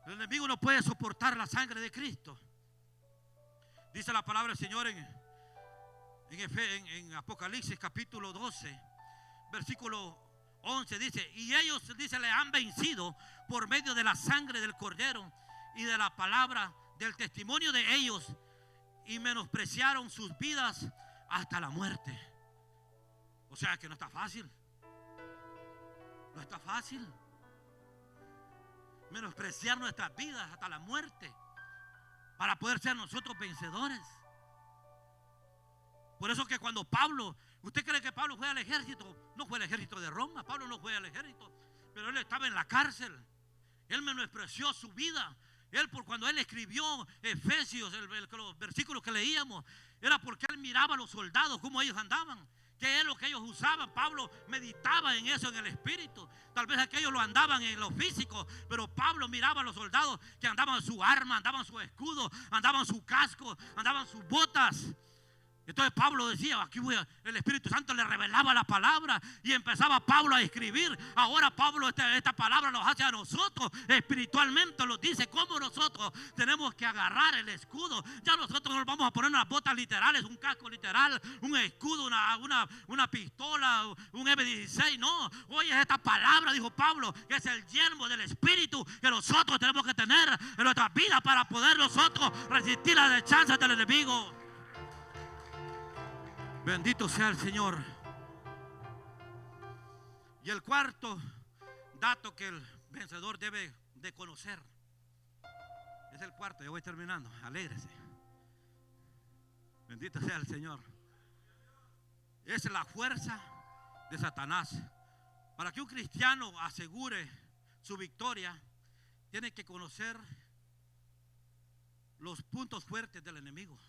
El enemigo no puede soportar la sangre de Cristo. Dice la palabra del Señor en Apocalipsis capítulo 12, versículo 11, dice: y ellos, dice, le han vencido por medio de la sangre del Cordero y de la palabra del testimonio de ellos, y menospreciaron sus vidas hasta la muerte. O sea que no está fácil. No está fácil menospreciar nuestras vidas hasta la muerte para poder ser nosotros vencedores. Por eso que cuando Pablo, ¿usted cree que Pablo fue al ejército? No fue al ejército de Roma. Pablo no fue al ejército, pero él estaba en la cárcel. Él menospreció su vida. Cuando él escribió Efesios, los versículos que leíamos, era porque él miraba a los soldados, cómo ellos andaban, qué es lo que ellos usaban. Pablo meditaba en eso, en el espíritu. Tal vez aquellos lo andaban en lo físico, pero Pablo miraba a los soldados que andaban su arma, andaban su escudo, andaban su casco, andaban sus botas. Entonces Pablo decía, el Espíritu Santo le revelaba la palabra y empezaba Pablo a escribir. Ahora Pablo esta palabra nos hace a nosotros espiritualmente, nos dice cómo nosotros tenemos que agarrar el escudo. Ya nosotros nos vamos a poner unas botas literales, un casco literal, un escudo, una pistola, un M16. No, hoy es esta palabra, dijo Pablo, que es el yelmo del Espíritu que nosotros tenemos que tener en nuestras vidas para poder nosotros resistir las hechanzas del enemigo. Bendito sea el Señor. Y el cuarto dato que el vencedor debe de conocer, es el cuarto, ya voy terminando, alégrese. Bendito sea el Señor. Es la fuerza de Satanás. Para que un cristiano asegure su victoria, tiene que conocer los puntos fuertes del enemigo.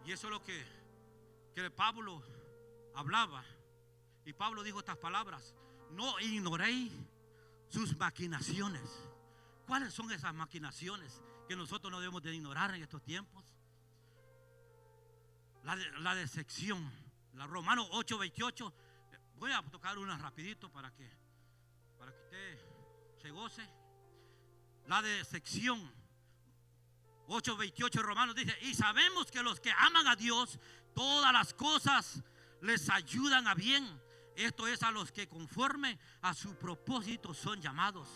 Y eso es lo que Pablo hablaba. Y Pablo dijo estas palabras: no ignoréis sus maquinaciones. ¿Cuáles son esas maquinaciones que nosotros no debemos de ignorar en estos tiempos? La decepción. La Romanos 8:28. Voy a tocar una rapidito para que usted se goce. La decepción. 8:28 Romanos dice: y sabemos que los que aman a Dios, todas las cosas les ayudan a bien. Esto es, a los que conforme a su propósito son llamados.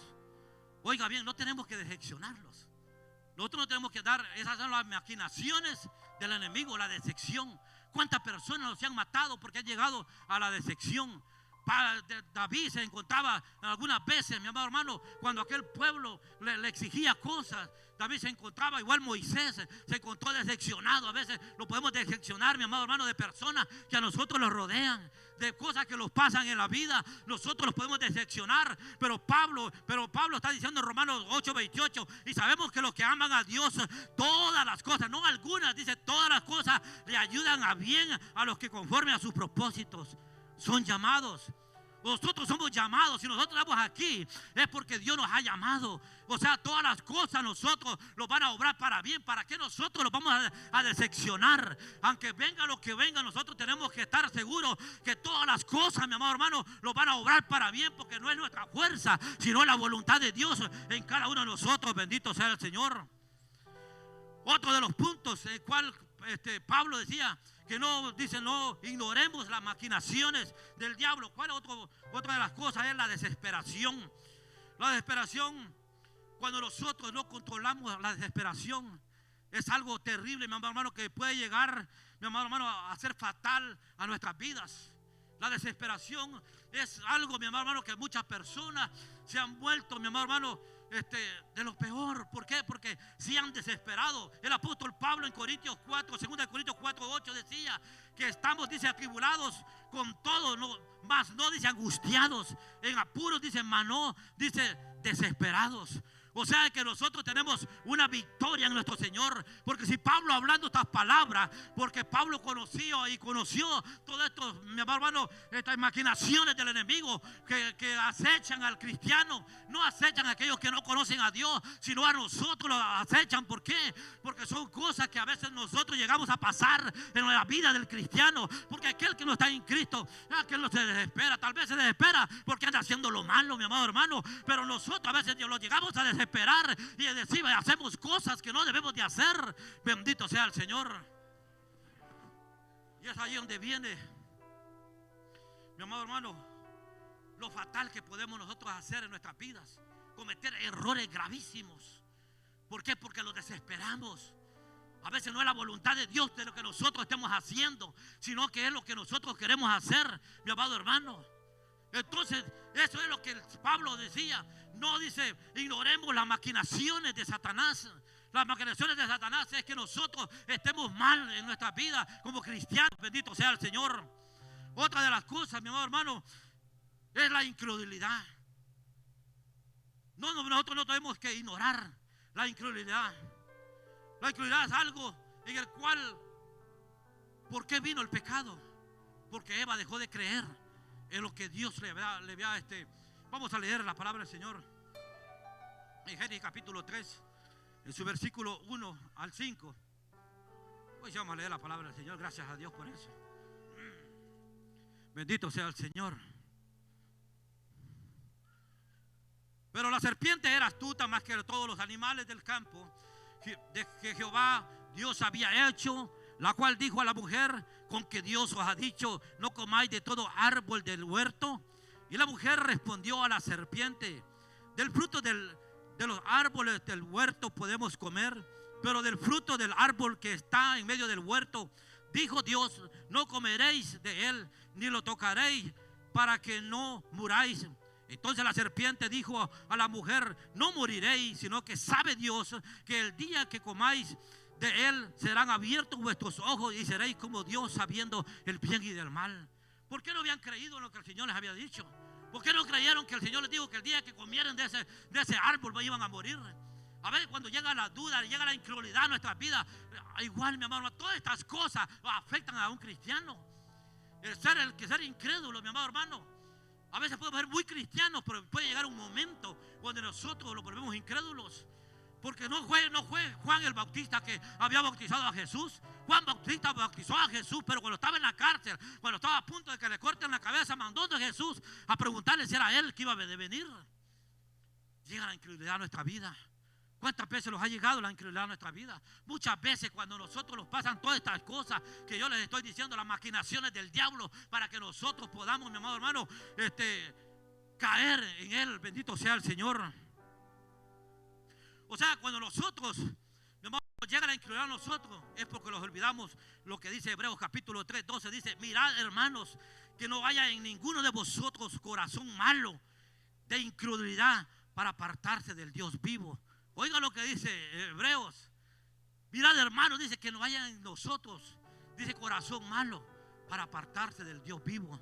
Oiga bien, no tenemos que decepcionarlos. Nosotros no tenemos que dar, esas son las maquinaciones del enemigo, la decepción. ¿Cuántas personas se han matado porque han llegado a la decepción? David se encontraba algunas veces, mi amado hermano, cuando aquel pueblo le exigía cosas. David se encontraba, igual Moisés se encontró decepcionado. A veces lo podemos decepcionar, mi amado hermano, de personas que a nosotros los rodean, de cosas que nos pasan en la vida. Nosotros los podemos decepcionar, pero Pablo está diciendo en Romanos 8:28, y sabemos que los que aman a Dios, todas las cosas, no algunas, dice todas las cosas, le ayudan a bien a los que conforme a sus propósitos son llamados. Nosotros somos llamados. Si nosotros estamos aquí es porque Dios nos ha llamado. O sea, todas las cosas nosotros los van a obrar para bien. ¿Para qué nosotros los vamos a decepcionar? Aunque venga lo que venga, nosotros tenemos que estar seguros que todas las cosas, mi amado hermano, los van a obrar para bien, porque no es nuestra fuerza, sino la voluntad de Dios en cada uno de nosotros. Bendito sea el Señor. Otro de los puntos en el cual Pablo decía que no ignoremos las maquinaciones del diablo. ¿Cuál otra de las cosas? Es la desesperación. La desesperación, cuando nosotros no controlamos la desesperación, es algo terrible, mi amado hermano, que puede llegar, mi amado hermano, a ser fatal a nuestras vidas. La desesperación es algo, mi amado hermano, que muchas personas se han vuelto, mi amado hermano, de lo peor. ¿Por qué? Porque se han desesperado. El apóstol Pablo en Corintios 4, 2 Corintios 4:8 decía que estamos, dice, atribulados con todo, más no dice angustiados, en apuros dice, mas no dice desesperados. O sea que nosotros tenemos una victoria en nuestro Señor. Porque si Pablo hablando estas palabras, porque Pablo conoció todo esto, mi hermano, estas maquinaciones del enemigo que acechan al cristiano. No acechan a aquellos que no conocen a Dios, sino a nosotros los acechan. ¿Por qué? Porque son cosas que a veces nosotros llegamos a pasar en la vida del cristiano. Porque aquel que no está en Cristo, aquel no se desespera. Tal vez se desespera porque anda haciendo lo malo, mi amado hermano. Pero nosotros a veces lo llegamos a desesperar y decir, hacemos cosas que no debemos de hacer. Bendito sea el Señor. Y es ahí donde viene, mi amado hermano, lo fatal que podemos nosotros hacer en nuestras vidas. Cometer errores gravísimos. ¿Por qué? Porque los desesperamos. A veces no es la voluntad de Dios de lo que nosotros estemos haciendo, sino que es lo que nosotros queremos hacer, mi amado hermano. Entonces, eso es lo que Pablo decía. No dice, ignoremos las maquinaciones de Satanás. Las maquinaciones de Satanás es que nosotros estemos mal en nuestra vida como cristianos. Bendito sea el Señor. Otra de las cosas, mi amado hermano, es la incredulidad. Nosotros no tenemos que ignorar la incredulidad. La incredulidad es algo en el cual, ¿por qué vino el pecado? Porque Eva dejó de creer en lo que Dios le había. Vamos a leer la palabra del Señor en Génesis capítulo 3, en su versículo 1 al 5. Pues vamos a leer la palabra del Señor. Gracias a Dios por eso. Bendito sea el Señor. Pero la serpiente era astuta más que todos los animales del campo que Jehová Dios había hecho, la cual dijo a la mujer, con que Dios os ha dicho, no comáis de todo árbol del huerto. Y la mujer respondió a la serpiente, del fruto de los árboles del huerto podemos comer, pero del fruto del árbol que está en medio del huerto, dijo Dios, no comeréis de él, ni lo tocaréis, para que no muráis. Entonces la serpiente dijo a la mujer, no moriréis, sino que sabe Dios que el día que comáis de él serán abiertos vuestros ojos y seréis como Dios, sabiendo el bien y del mal. ¿Por qué no habían creído en lo que el Señor les había dicho? ¿Por qué no creyeron que el Señor les dijo que el día que comieran de ese árbol iban a morir? A ver, cuando llega la duda, llega la incredulidad a nuestras vidas, igual, mi amado, todas estas cosas afectan a un cristiano. El ser incrédulo, mi amado hermano. A veces podemos ser muy cristianos, pero puede llegar un momento donde nosotros lo volvemos incrédulos. Porque no fue Juan el Bautista que había bautizado a Jesús. Juan Bautista bautizó a Jesús, pero cuando estaba en la cárcel, cuando estaba a punto de que le corten la cabeza, mandó a Jesús a preguntarle si era él que iba a venir. Llega la incredulidad a nuestra vida. ¿Cuántas veces nos ha llegado la incredulidad a nuestra vida? Muchas veces cuando nosotros nos pasan todas estas cosas que yo les estoy diciendo, las maquinaciones del diablo, para que nosotros podamos, mi amado hermano, caer en él. Bendito sea el Señor. O sea, cuando nosotros, mi amado, llega la incredulidad a nosotros, es porque nos olvidamos lo que dice Hebreos capítulo 3, 12. Dice, mirad hermanos, que no haya en ninguno de vosotros corazón malo de incredulidad para apartarse del Dios vivo. Oiga lo que dice Hebreos. Mirad, hermano, dice que no haya en nosotros, dice, corazón malo para apartarse del Dios vivo.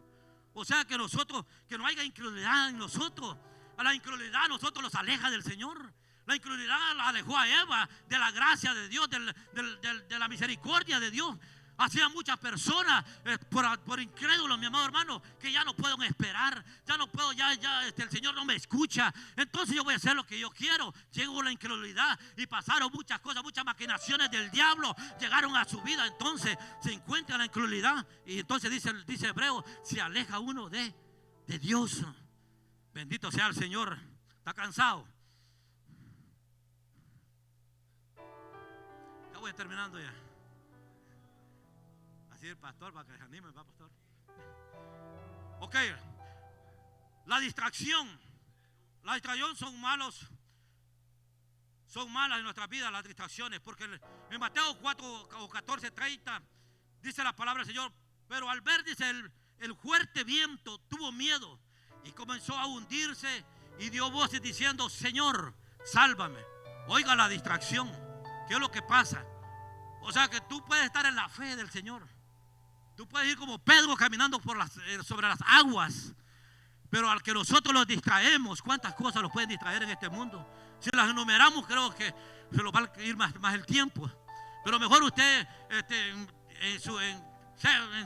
O sea que nosotros, que no haya incredulidad en nosotros. A la incredulidad nosotros los aleja del Señor. La incredulidad la alejó a Eva de la gracia de Dios, de la misericordia de Dios. Hacía muchas personas por incrédulos, mi amado hermano, que ya no puedo esperar, ya no puedo, el Señor no me escucha, entonces yo voy a hacer lo que yo quiero. Llegó la incredulidad y pasaron muchas cosas, muchas maquinaciones del diablo llegaron a su vida. Entonces se encuentra la incredulidad y entonces dice Hebreo, se aleja uno de Dios. Bendito sea el Señor. ¿Está cansado? Ya voy terminando ya. Así el pastor, para que se anime, va, pastor. Ok. La distracción son malas en nuestras vidas, las distracciones. Porque en Mateo 4 o 14:30 dice la palabra del Señor, pero al ver, dice, el fuerte viento tuvo miedo y comenzó a hundirse y dio voces diciendo, Señor, sálvame. Oiga la distracción. ¿Qué es lo que pasa? O sea que tú puedes estar en la fe del Señor. Tú puedes ir como Pedro caminando sobre las aguas. Pero al que nosotros los distraemos, ¿cuántas cosas los pueden distraer en este mundo? Si las enumeramos, creo que se nos va a ir más el tiempo. Pero mejor usted en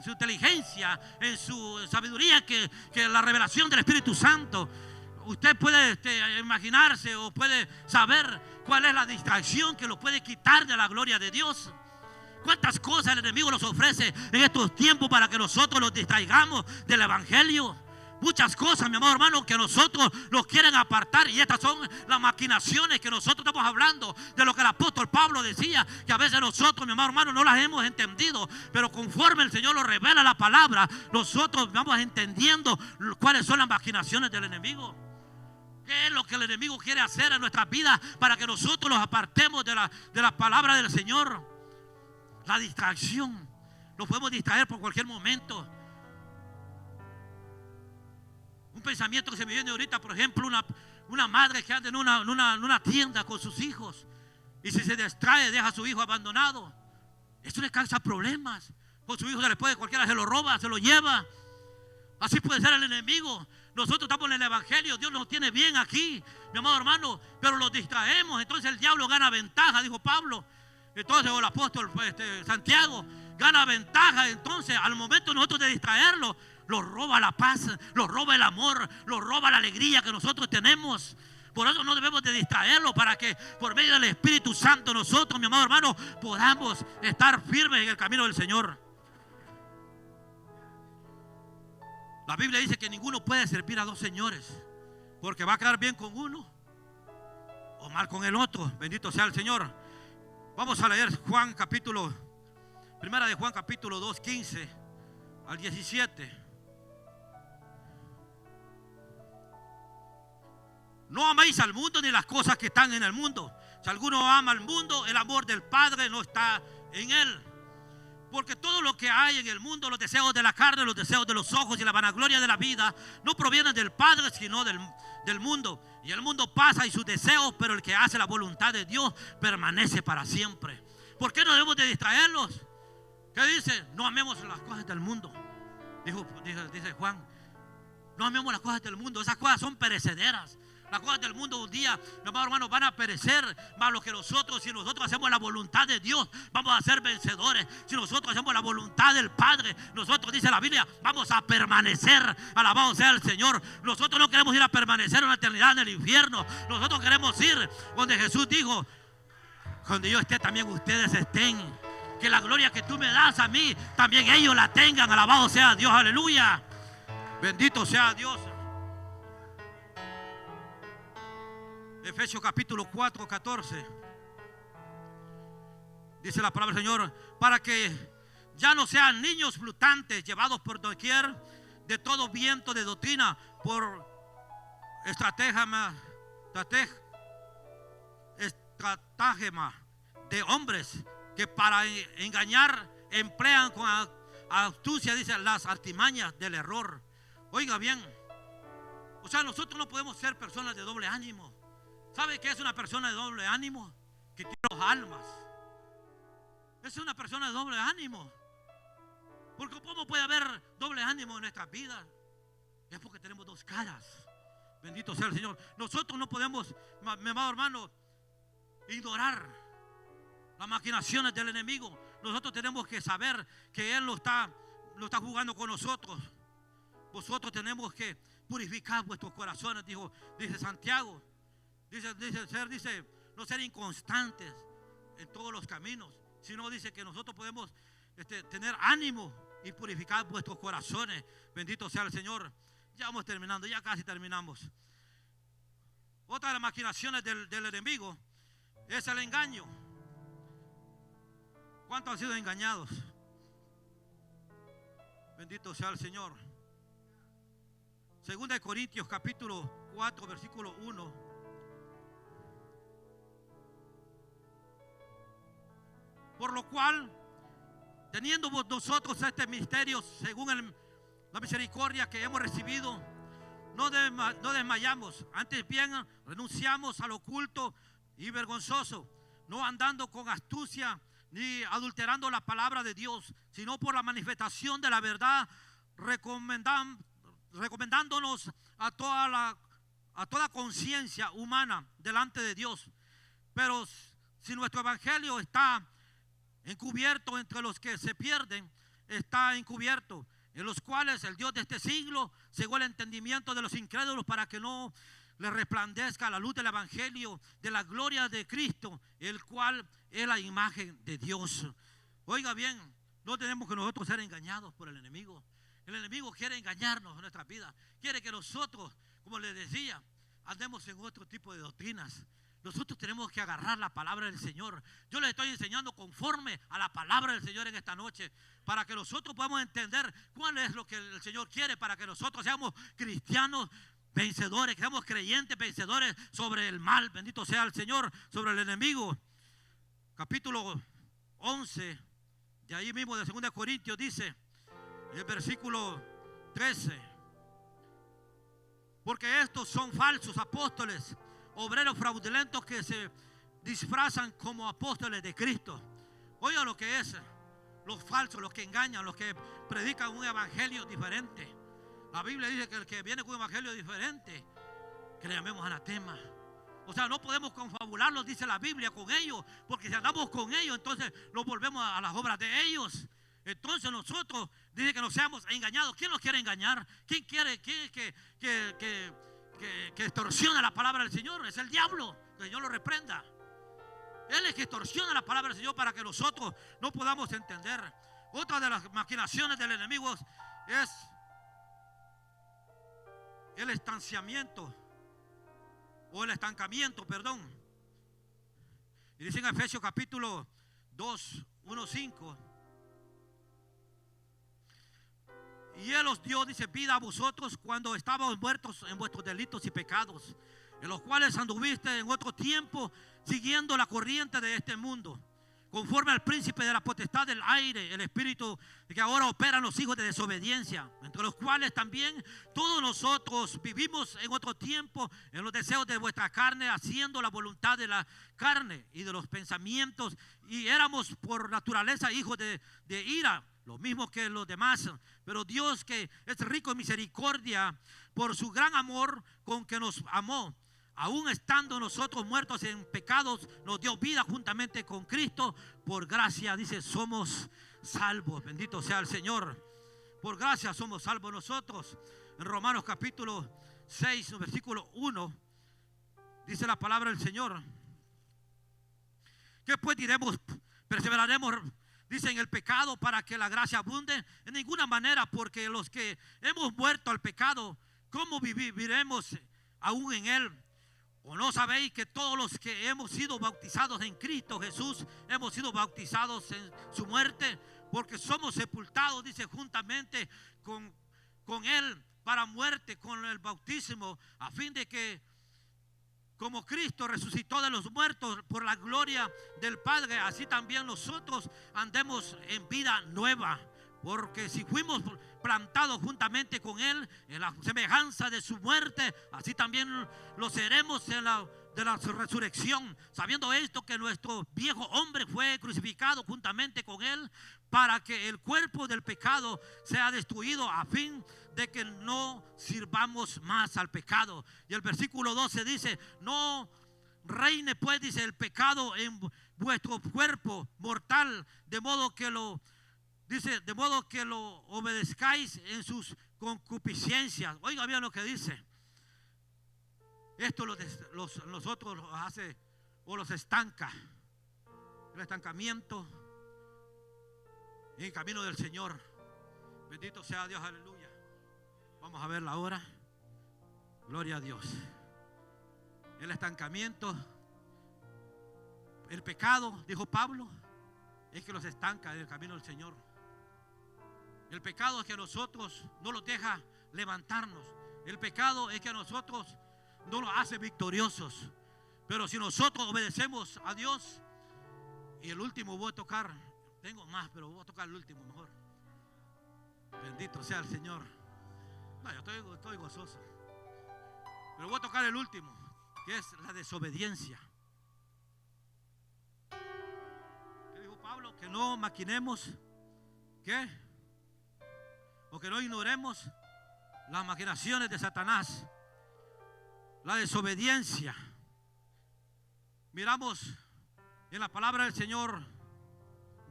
su inteligencia, en su sabiduría, que la revelación del Espíritu Santo, usted puede imaginarse o puede saber cuál es la distracción que lo puede quitar de la gloria de Dios. ¿Cuántas cosas el enemigo nos ofrece en estos tiempos para que nosotros los distraigamos del evangelio? Muchas cosas, mi amado hermano, que nosotros nos quieren apartar. Y estas son las maquinaciones que nosotros estamos hablando, de lo que el apóstol Pablo decía, que a veces nosotros, mi amado hermano, no las hemos entendido. Pero conforme el Señor nos revela la palabra, nosotros vamos entendiendo cuáles son las maquinaciones del enemigo. ¿Qué es lo que el enemigo quiere hacer en nuestras vidas para que nosotros los apartemos de la palabra del Señor? La distracción. Nos podemos distraer por cualquier momento. Un pensamiento que se me viene ahorita, por ejemplo, una madre que anda en una tienda con sus hijos y si se distrae deja a su hijo abandonado. Esto le causa problemas. Con su hijo cualquiera se lo roba, se lo lleva. Así puede ser el enemigo. Nosotros estamos en el evangelio, Dios nos tiene bien aquí, mi amado hermano, pero los distraemos. Entonces el diablo gana ventaja, dijo Pablo. Entonces el apóstol Santiago gana ventaja. Entonces al momento nosotros de distraerlo, los roba la paz, los roba el amor, los roba la alegría que nosotros tenemos. Por eso no debemos de distraerlo, para que por medio del Espíritu Santo nosotros, mi amado hermano, podamos estar firmes en el camino del Señor. La Biblia dice que ninguno puede servir a dos señores, porque va a quedar bien con uno o mal con el otro. Bendito sea el Señor. Vamos a leer Primera de Juan capítulo 2, 15 al 17. No améis al mundo ni las cosas que están en el mundo. Si alguno ama al mundo, el amor del Padre no está en él. Porque todo lo que hay en el mundo, los deseos de la carne, los deseos de los ojos y la vanagloria de la vida, no provienen del Padre, sino del mundo. Y el mundo pasa y sus deseos, pero el que hace la voluntad de Dios permanece para siempre. ¿Por qué no debemos de distraerlos? ¿Qué dice? No amemos las cosas del mundo. Dice Juan, no amemos las cosas del mundo. Esas cosas son perecederas. Las cosas del mundo un día, mi amado hermano, van a perecer. Más lo que nosotros, si nosotros hacemos la voluntad de Dios, vamos a ser vencedores. Si nosotros hacemos la voluntad del Padre, nosotros, dice la Biblia, vamos a permanecer. Alabado sea el Señor. Nosotros no queremos ir a permanecer una eternidad en el infierno. Nosotros queremos ir donde Jesús dijo, donde yo esté también ustedes estén. Que la gloria que tú me das a mí, también ellos la tengan. Alabado sea Dios, aleluya. Bendito sea Dios. Efesios capítulo 4, 14. Dice la palabra del Señor, para que ya no sean niños flutantes, llevados por doquier de todo viento de doctrina, por estratagema de hombres que para engañar emplean con astucia, dice, las artimañas del error. Oiga bien, o sea, nosotros no podemos ser personas de doble ánimo. ¿Sabe qué es una persona de doble ánimo? Que tiene dos almas. Es una persona de doble ánimo. Porque ¿cómo puede haber doble ánimo en nuestras vidas? Es porque tenemos dos caras. Bendito sea el Señor. Nosotros no podemos, mi amado hermano, ignorar las maquinaciones del enemigo. Nosotros tenemos que saber que Él lo está jugando con nosotros. Vosotros tenemos que purificar vuestros corazones, dice Santiago. Dice, no ser inconstantes en todos los caminos, sino dice que nosotros podemos tener ánimo y purificar vuestros corazones. Bendito sea el Señor. Ya vamos terminando, ya casi terminamos. Otra de las maquinaciones del enemigo es el engaño. ¿Cuántos han sido engañados? Bendito sea el Señor. Segunda de Corintios capítulo 4 versículo 1. Por lo cual, teniendo nosotros este misterio según la misericordia que hemos recibido, no desmayamos, antes bien renunciamos al oculto y vergonzoso, no andando con astucia ni adulterando la palabra de Dios, sino por la manifestación de la verdad, recomendándonos a toda conciencia humana delante de Dios. Pero si nuestro evangelio está encubierto entre los que se pierden, está encubierto, en los cuales el Dios de este siglo cegó el entendimiento de los incrédulos para que no les resplandezca la luz del evangelio de la gloria de Cristo, el cual es la imagen de Dios. Oiga bien, no tenemos que nosotros ser engañados por el enemigo. El enemigo quiere engañarnos en nuestras vidas. Quiere que nosotros, como les decía, andemos en otro tipo de doctrinas. Nosotros tenemos que agarrar la palabra del Señor. Yo les estoy enseñando conforme a la palabra del Señor en esta noche, para que nosotros podamos entender cuál es lo que el Señor quiere, para que nosotros seamos cristianos vencedores, que seamos creyentes vencedores sobre el mal. Bendito sea el Señor, sobre el enemigo. Capítulo 11, de ahí mismo de 2 Corintios, dice, el versículo 13: porque estos son falsos apóstoles, obreros fraudulentos que se disfrazan como apóstoles de Cristo. Oiga lo que es los falsos, los que engañan, los que predican un evangelio diferente. La Biblia dice que el que viene con un evangelio diferente, que le llamemos anatema. O sea, no podemos confabularlos, dice la Biblia, con ellos, porque si andamos con ellos, entonces nos volvemos a las obras de ellos. Entonces nosotros, dice que no seamos engañados. ¿Quién nos quiere engañar? ¿Quién quiere que extorsiona la palabra del Señor? Es el diablo. Que el Señor lo reprenda. Él es que extorsiona la palabra del Señor para que nosotros no podamos entender. Otra de las maquinaciones del enemigo es el estancamiento o el estancamiento, perdón. Y dice en Efesios capítulo 2, 1, 5: y Él os dio, dice, vida a vosotros cuando estábamos muertos en vuestros delitos y pecados, en los cuales anduviste en otro tiempo siguiendo la corriente de este mundo, conforme al príncipe de la potestad del aire, el espíritu que ahora opera en los hijos de desobediencia, entre los cuales también todos nosotros vivimos en otro tiempo en los deseos de vuestra carne, haciendo la voluntad de la carne y de los pensamientos, y éramos por naturaleza hijos de ira, lo mismo que los demás. Pero Dios, que es rico en misericordia, por su gran amor con que nos amó, aún estando nosotros muertos en pecados, nos dio vida juntamente con Cristo. Por gracia, dice, somos salvos. Bendito sea el Señor. Por gracia somos salvos nosotros. En Romanos capítulo 6, versículo 1, dice la palabra del Señor: ¿qué pues diremos? ¿Perseveraremos, dice, en el pecado para que la gracia abunde? En ninguna manera, porque los que hemos muerto al pecado, ¿cómo viviremos aún en él? ¿O no sabéis que todos los que hemos sido bautizados en Cristo Jesús hemos sido bautizados en su muerte? Porque somos sepultados, dice, juntamente con él para muerte con el bautismo, a fin de que, como Cristo resucitó de los muertos por la gloria del Padre, así también nosotros andemos en vida nueva. Porque si fuimos plantados juntamente con Él en la semejanza de su muerte, así también lo seremos de la resurrección. Sabiendo esto, que nuestro viejo hombre fue crucificado juntamente con Él, para que el cuerpo del pecado sea destruido, a fin de que no sirvamos más al pecado. Y el versículo 12 dice: no reine pues, dice, el pecado en vuestro cuerpo mortal, de modo que lo obedezcáis en sus concupiscencias. Oiga bien lo que dice. Esto nosotros los hace o los estanca. El estancamiento en el camino del Señor. Bendito sea Dios, aleluya. Vamos a ver la hora. Gloria a Dios. El estancamiento, el pecado, dijo Pablo, es que los estanca en el camino del Señor. El pecado es que a nosotros no los deja levantarnos. El pecado es que a nosotros no los hace victoriosos. Pero si nosotros obedecemos a Dios, y el último voy a tocar, tengo más, pero voy a tocar el último mejor. Bendito sea el Señor. No, yo estoy gozoso. Pero voy a tocar el último, que es la desobediencia. ¿Qué dijo Pablo? Que no maquinemos, ¿qué? O que no ignoremos las maquinaciones de Satanás. La desobediencia. Miramos en la palabra del Señor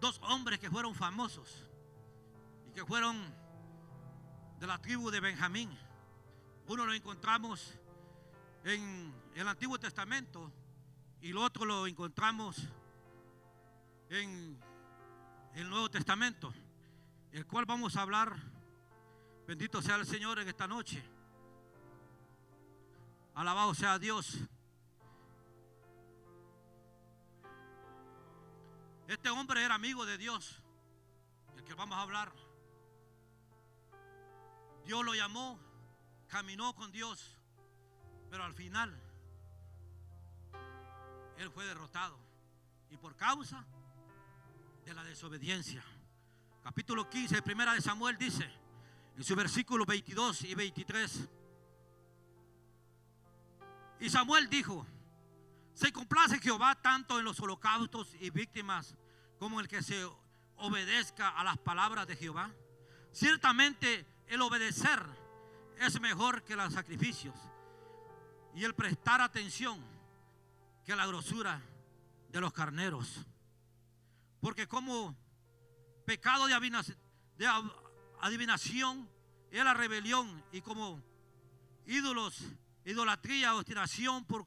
dos hombres que fueron famosos y que fueron de la tribu de Benjamín. Uno lo encontramos en el Antiguo Testamento y el otro lo encontramos en el Nuevo Testamento, el cual vamos a hablar. Bendito sea el Señor en esta noche. Alabado sea Dios. Este hombre era amigo de Dios, el que vamos a hablar. Dios lo llamó, caminó con Dios, pero al final él fue derrotado, y por causa de la desobediencia. Capítulo 15 de Primera de Samuel dice, en su versículo 22 y 23: y Samuel dijo: se complace Jehová tanto en los holocaustos y víctimas como el que se obedezca a las palabras de Jehová. Ciertamente el obedecer es mejor que los sacrificios, y el prestar atención que la grosura de los carneros. Porque como pecado de adivinación es la rebelión, y como ídolos, idolatría, obstinación, por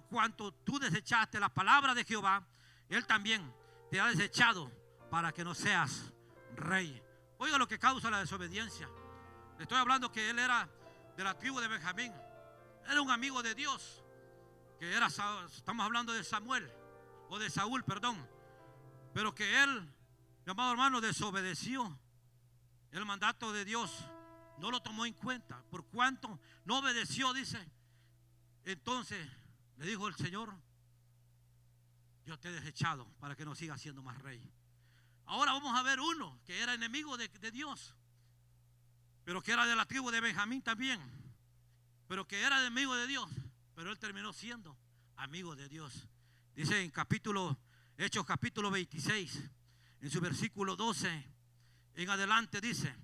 cuanto tú desechaste la palabra de Jehová, Él también te ha desechado para que no seas rey. Oiga lo que causa la desobediencia. Le estoy hablando que él era de la tribu de Benjamín. Era un amigo de Dios, que era, estamos hablando de Samuel, o de Saúl, perdón. Pero que él, mi amado hermano, desobedeció el mandato de Dios. No lo tomó en cuenta. Por cuanto no obedeció, dice, entonces le dijo el Señor: yo te he desechado para que no sigas siendo más rey. Ahora vamos a ver uno que era enemigo de Dios, pero que era de la tribu de Benjamín también, pero que era enemigo de Dios, pero él terminó siendo amigo de Dios. Dice en Hechos capítulo 26, en su versículo 12 en adelante, dice: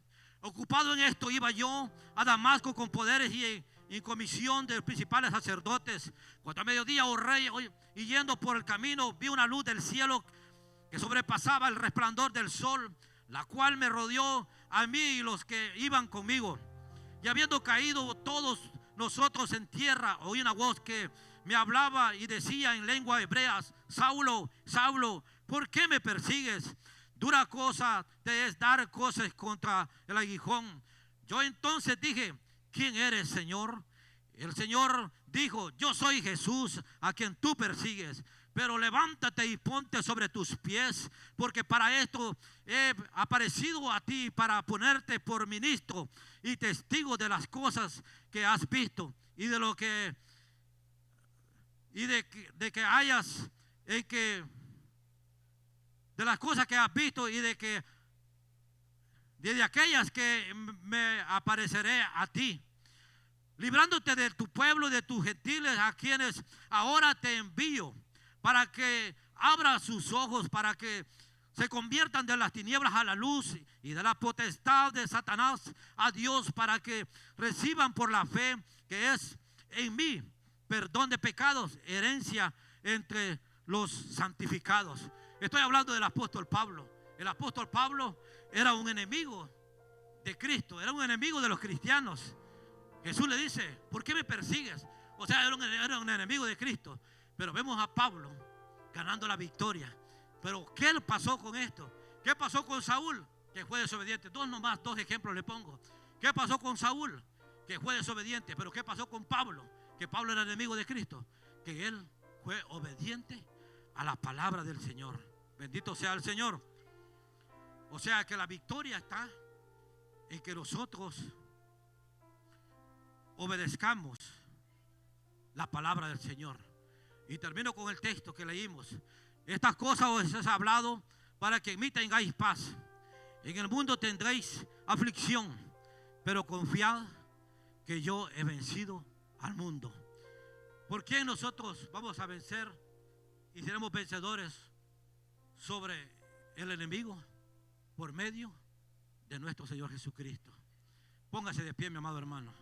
ocupado en esto iba yo a Damasco con poderes y en comisión de los principales sacerdotes. Cuando a mediodía, oh rey, y yendo por el camino, vi una luz del cielo que sobrepasaba el resplandor del sol, la cual me rodeó a mí y los que iban conmigo. Y habiendo caído todos nosotros en tierra, oí una voz que me hablaba y decía en lengua hebrea: Saulo, Saulo, ¿por qué me persigues? Dura cosa te es dar cosas contra el aguijón. Yo entonces dije: ¿quién eres, Señor? El Señor dijo: yo soy Jesús, a quien tú persigues. Pero levántate y ponte sobre tus pies, porque para esto he aparecido a ti, para ponerte por ministro y testigo de las cosas que has visto y de lo que de que hayas en que de las cosas que has visto y de Desde aquellas que me apareceré a ti, librándote de tu pueblo y de tus gentiles, a quienes ahora te envío, para que abra sus ojos, para que se conviertan de las tinieblas a la luz y de la potestad de Satanás a Dios, para que reciban por la fe que es en mí perdón de pecados, herencia entre los santificados. Estoy hablando del apóstol Pablo. El apóstol Pablo era un enemigo de Cristo, era un enemigo de los cristianos. Jesús le dice: ¿por qué me persigues? O sea, era un enemigo de Cristo. Pero vemos a Pablo ganando la victoria. Pero ¿qué pasó con esto? ¿Qué pasó con Saúl, que fue desobediente? Dos ejemplos le pongo. ¿Qué pasó con Saúl, que fue desobediente? Pero ¿qué pasó con Pablo? Que Pablo era enemigo de Cristo, que él fue obediente a la palabra del Señor. Bendito sea el Señor. O sea que la victoria está en que nosotros obedezcamos la palabra del Señor. Y termino con el texto que leímos. Estas cosas os he hablado para que en mí tengáis paz. En el mundo tendréis aflicción, pero confiad que yo he vencido al mundo. ¿Por qué nosotros vamos a vencer y seremos vencedores sobre el enemigo? Por medio de nuestro Señor Jesucristo. Póngase de pie, mi amado hermano.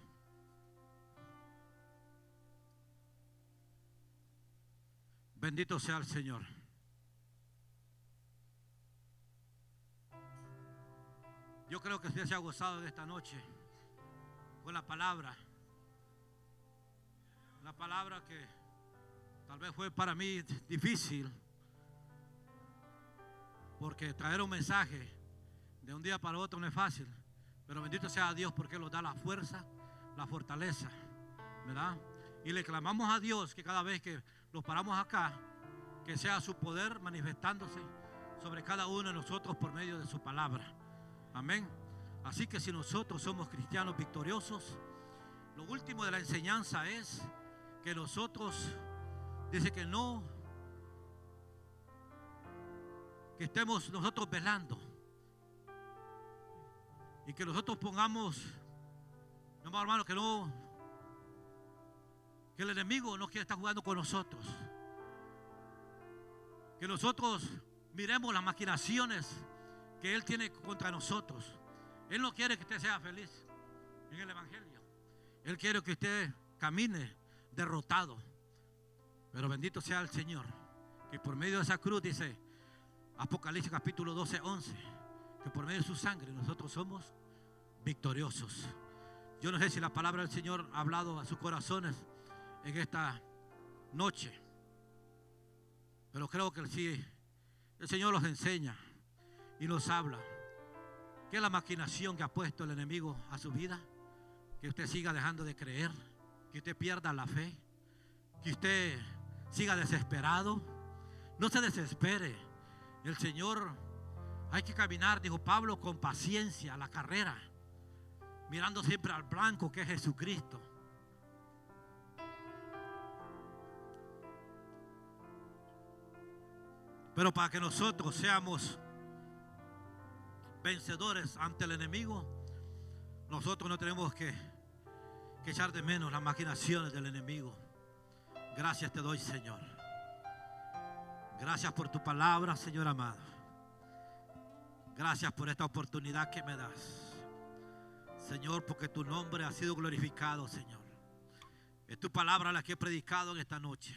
Bendito sea el Señor. Yo creo que usted se ha gozado de esta noche con la palabra. La palabra que tal vez fue para mí difícil, porque traer un mensaje de un día para otro no es fácil. Pero bendito sea Dios, porque Él nos da la fuerza, la fortaleza, ¿verdad? Y le clamamos a Dios que cada vez que nos paramos acá, que sea su poder manifestándose sobre cada uno de nosotros por medio de su palabra. Amén. Así que si nosotros somos cristianos victoriosos, lo último de la enseñanza es que nosotros, dice que no, que estemos nosotros velando, y que nosotros pongamos, no, hermano, que el enemigo no quiere estar jugando con nosotros, que nosotros miremos las maquinaciones que él tiene contra nosotros. Él no quiere que usted sea feliz en el evangelio. Él quiere que usted camine derrotado. Pero bendito sea el Señor, que por medio de esa cruz, dice Apocalipsis capítulo 12, 11, que por medio de su sangre nosotros somos victoriosos. Yo no sé si la palabra del Señor ha hablado a sus corazones en esta noche, pero creo que sí, el Señor los enseña y nos habla. ¿Qué es la maquinación que ha puesto el enemigo a su vida? Que usted siga dejando de creer, que usted pierda la fe, que usted siga desesperado. No se desespere. El Señor, hay que caminar, dijo Pablo, con paciencia la carrera, mirando siempre al blanco que es Jesucristo. Pero para que nosotros seamos vencedores ante el enemigo, nosotros no tenemos que echar de menos las maquinaciones del enemigo. Gracias te doy, Señor. Gracias por tu palabra, Señor amado. Gracias por esta oportunidad que me das, Señor, porque tu nombre ha sido glorificado, Señor. Es tu palabra la que he predicado en esta noche,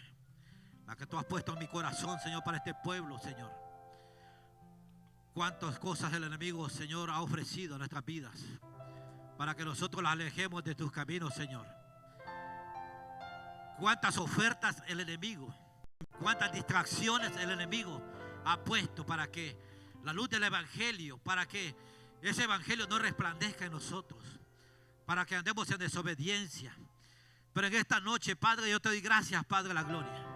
la que tú has puesto en mi corazón, Señor, para este pueblo, Señor. Cuántas cosas el enemigo, Señor, ha ofrecido a nuestras vidas para que nosotros las alejemos de tus caminos, Señor. Cuántas ofertas el enemigo, cuántas distracciones el enemigo ha puesto para que la luz del evangelio, para que ese evangelio no resplandezca en nosotros, para que andemos en desobediencia. Pero en esta noche, Padre, yo te doy gracias, Padre de la gloria,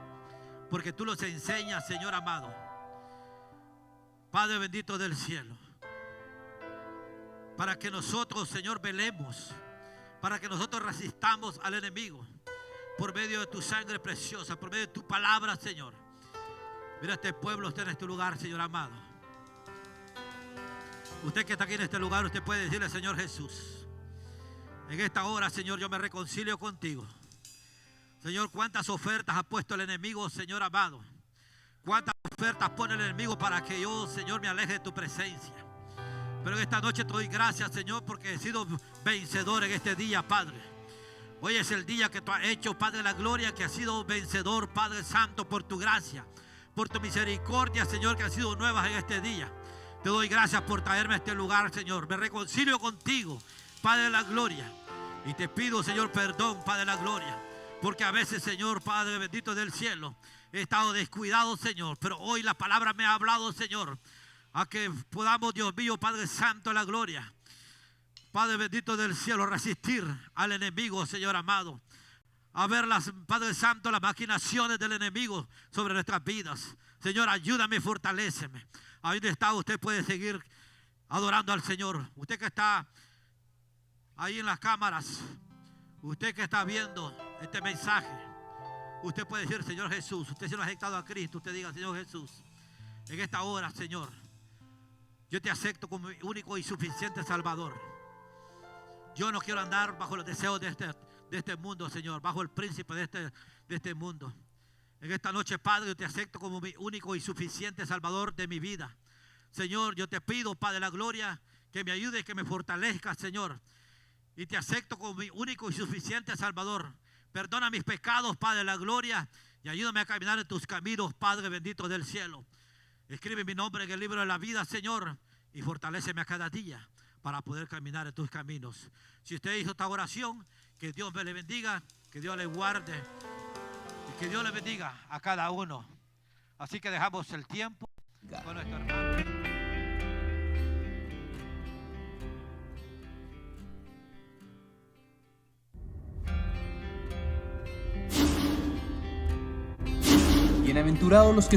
porque tú los enseñas, Señor amado. Padre bendito del cielo, para que nosotros, Señor, velemos, para que nosotros resistamos al enemigo por medio de tu sangre preciosa, por medio de tu palabra, Señor. Mira, este pueblo está en este lugar, Señor amado. Usted que está aquí en este lugar, usted puede decirle, Señor Jesús, en esta hora, Señor, yo me reconcilio contigo. Señor, cuántas ofertas ha puesto el enemigo, Señor amado. Cuántas ofertas pone el enemigo para que yo, Señor, me aleje de tu presencia. Pero en esta noche te doy gracias, Señor, porque he sido vencedor en este día, Padre. Hoy es el día que tú has hecho, Padre de la gloria, que has sido vencedor, Padre Santo, por tu gracia, por tu misericordia, Señor, que han sido nuevas en este día. Te doy gracias por traerme a este lugar, Señor. Me reconcilio contigo, Padre de la gloria. Y te pido, Señor, perdón, Padre de la gloria. Porque a veces, Señor, Padre bendito del cielo, he estado descuidado, Señor. Pero hoy la palabra me ha hablado, Señor, a que podamos, Dios mío, Padre Santo de la gloria, Padre bendito del cielo, resistir al enemigo, Señor amado. A ver, Padre Santo, las maquinaciones del enemigo sobre nuestras vidas. Señor, ayúdame, fortaléceme. Ahí donde está, usted puede seguir adorando al Señor. Usted que está ahí en las cámaras, usted que está viendo este mensaje, usted puede decir, Señor Jesús, usted se lo ha aceptado a Cristo, usted diga, Señor Jesús, en esta hora, Señor, yo te acepto como mi único y suficiente Salvador. Yo no quiero andar bajo los deseos de este mundo, Señor, bajo el príncipe de este mundo. En esta noche, Padre, yo te acepto como mi único y suficiente Salvador de mi vida. Señor, yo te pido, Padre de la gloria, que me ayude, que me fortalezca, Señor. Y te acepto como mi único y suficiente Salvador. Perdona mis pecados, Padre de la gloria, y ayúdame a caminar en tus caminos, Padre bendito del cielo. Escribe mi nombre en el libro de la vida, Señor, y fortaléceme a cada día para poder caminar en tus caminos. Si usted hizo esta oración, que Dios me le bendiga, que Dios le guarde y que Dios le bendiga a cada uno. Así que dejamos el tiempo con nuestro hermano. Bienaventurados los que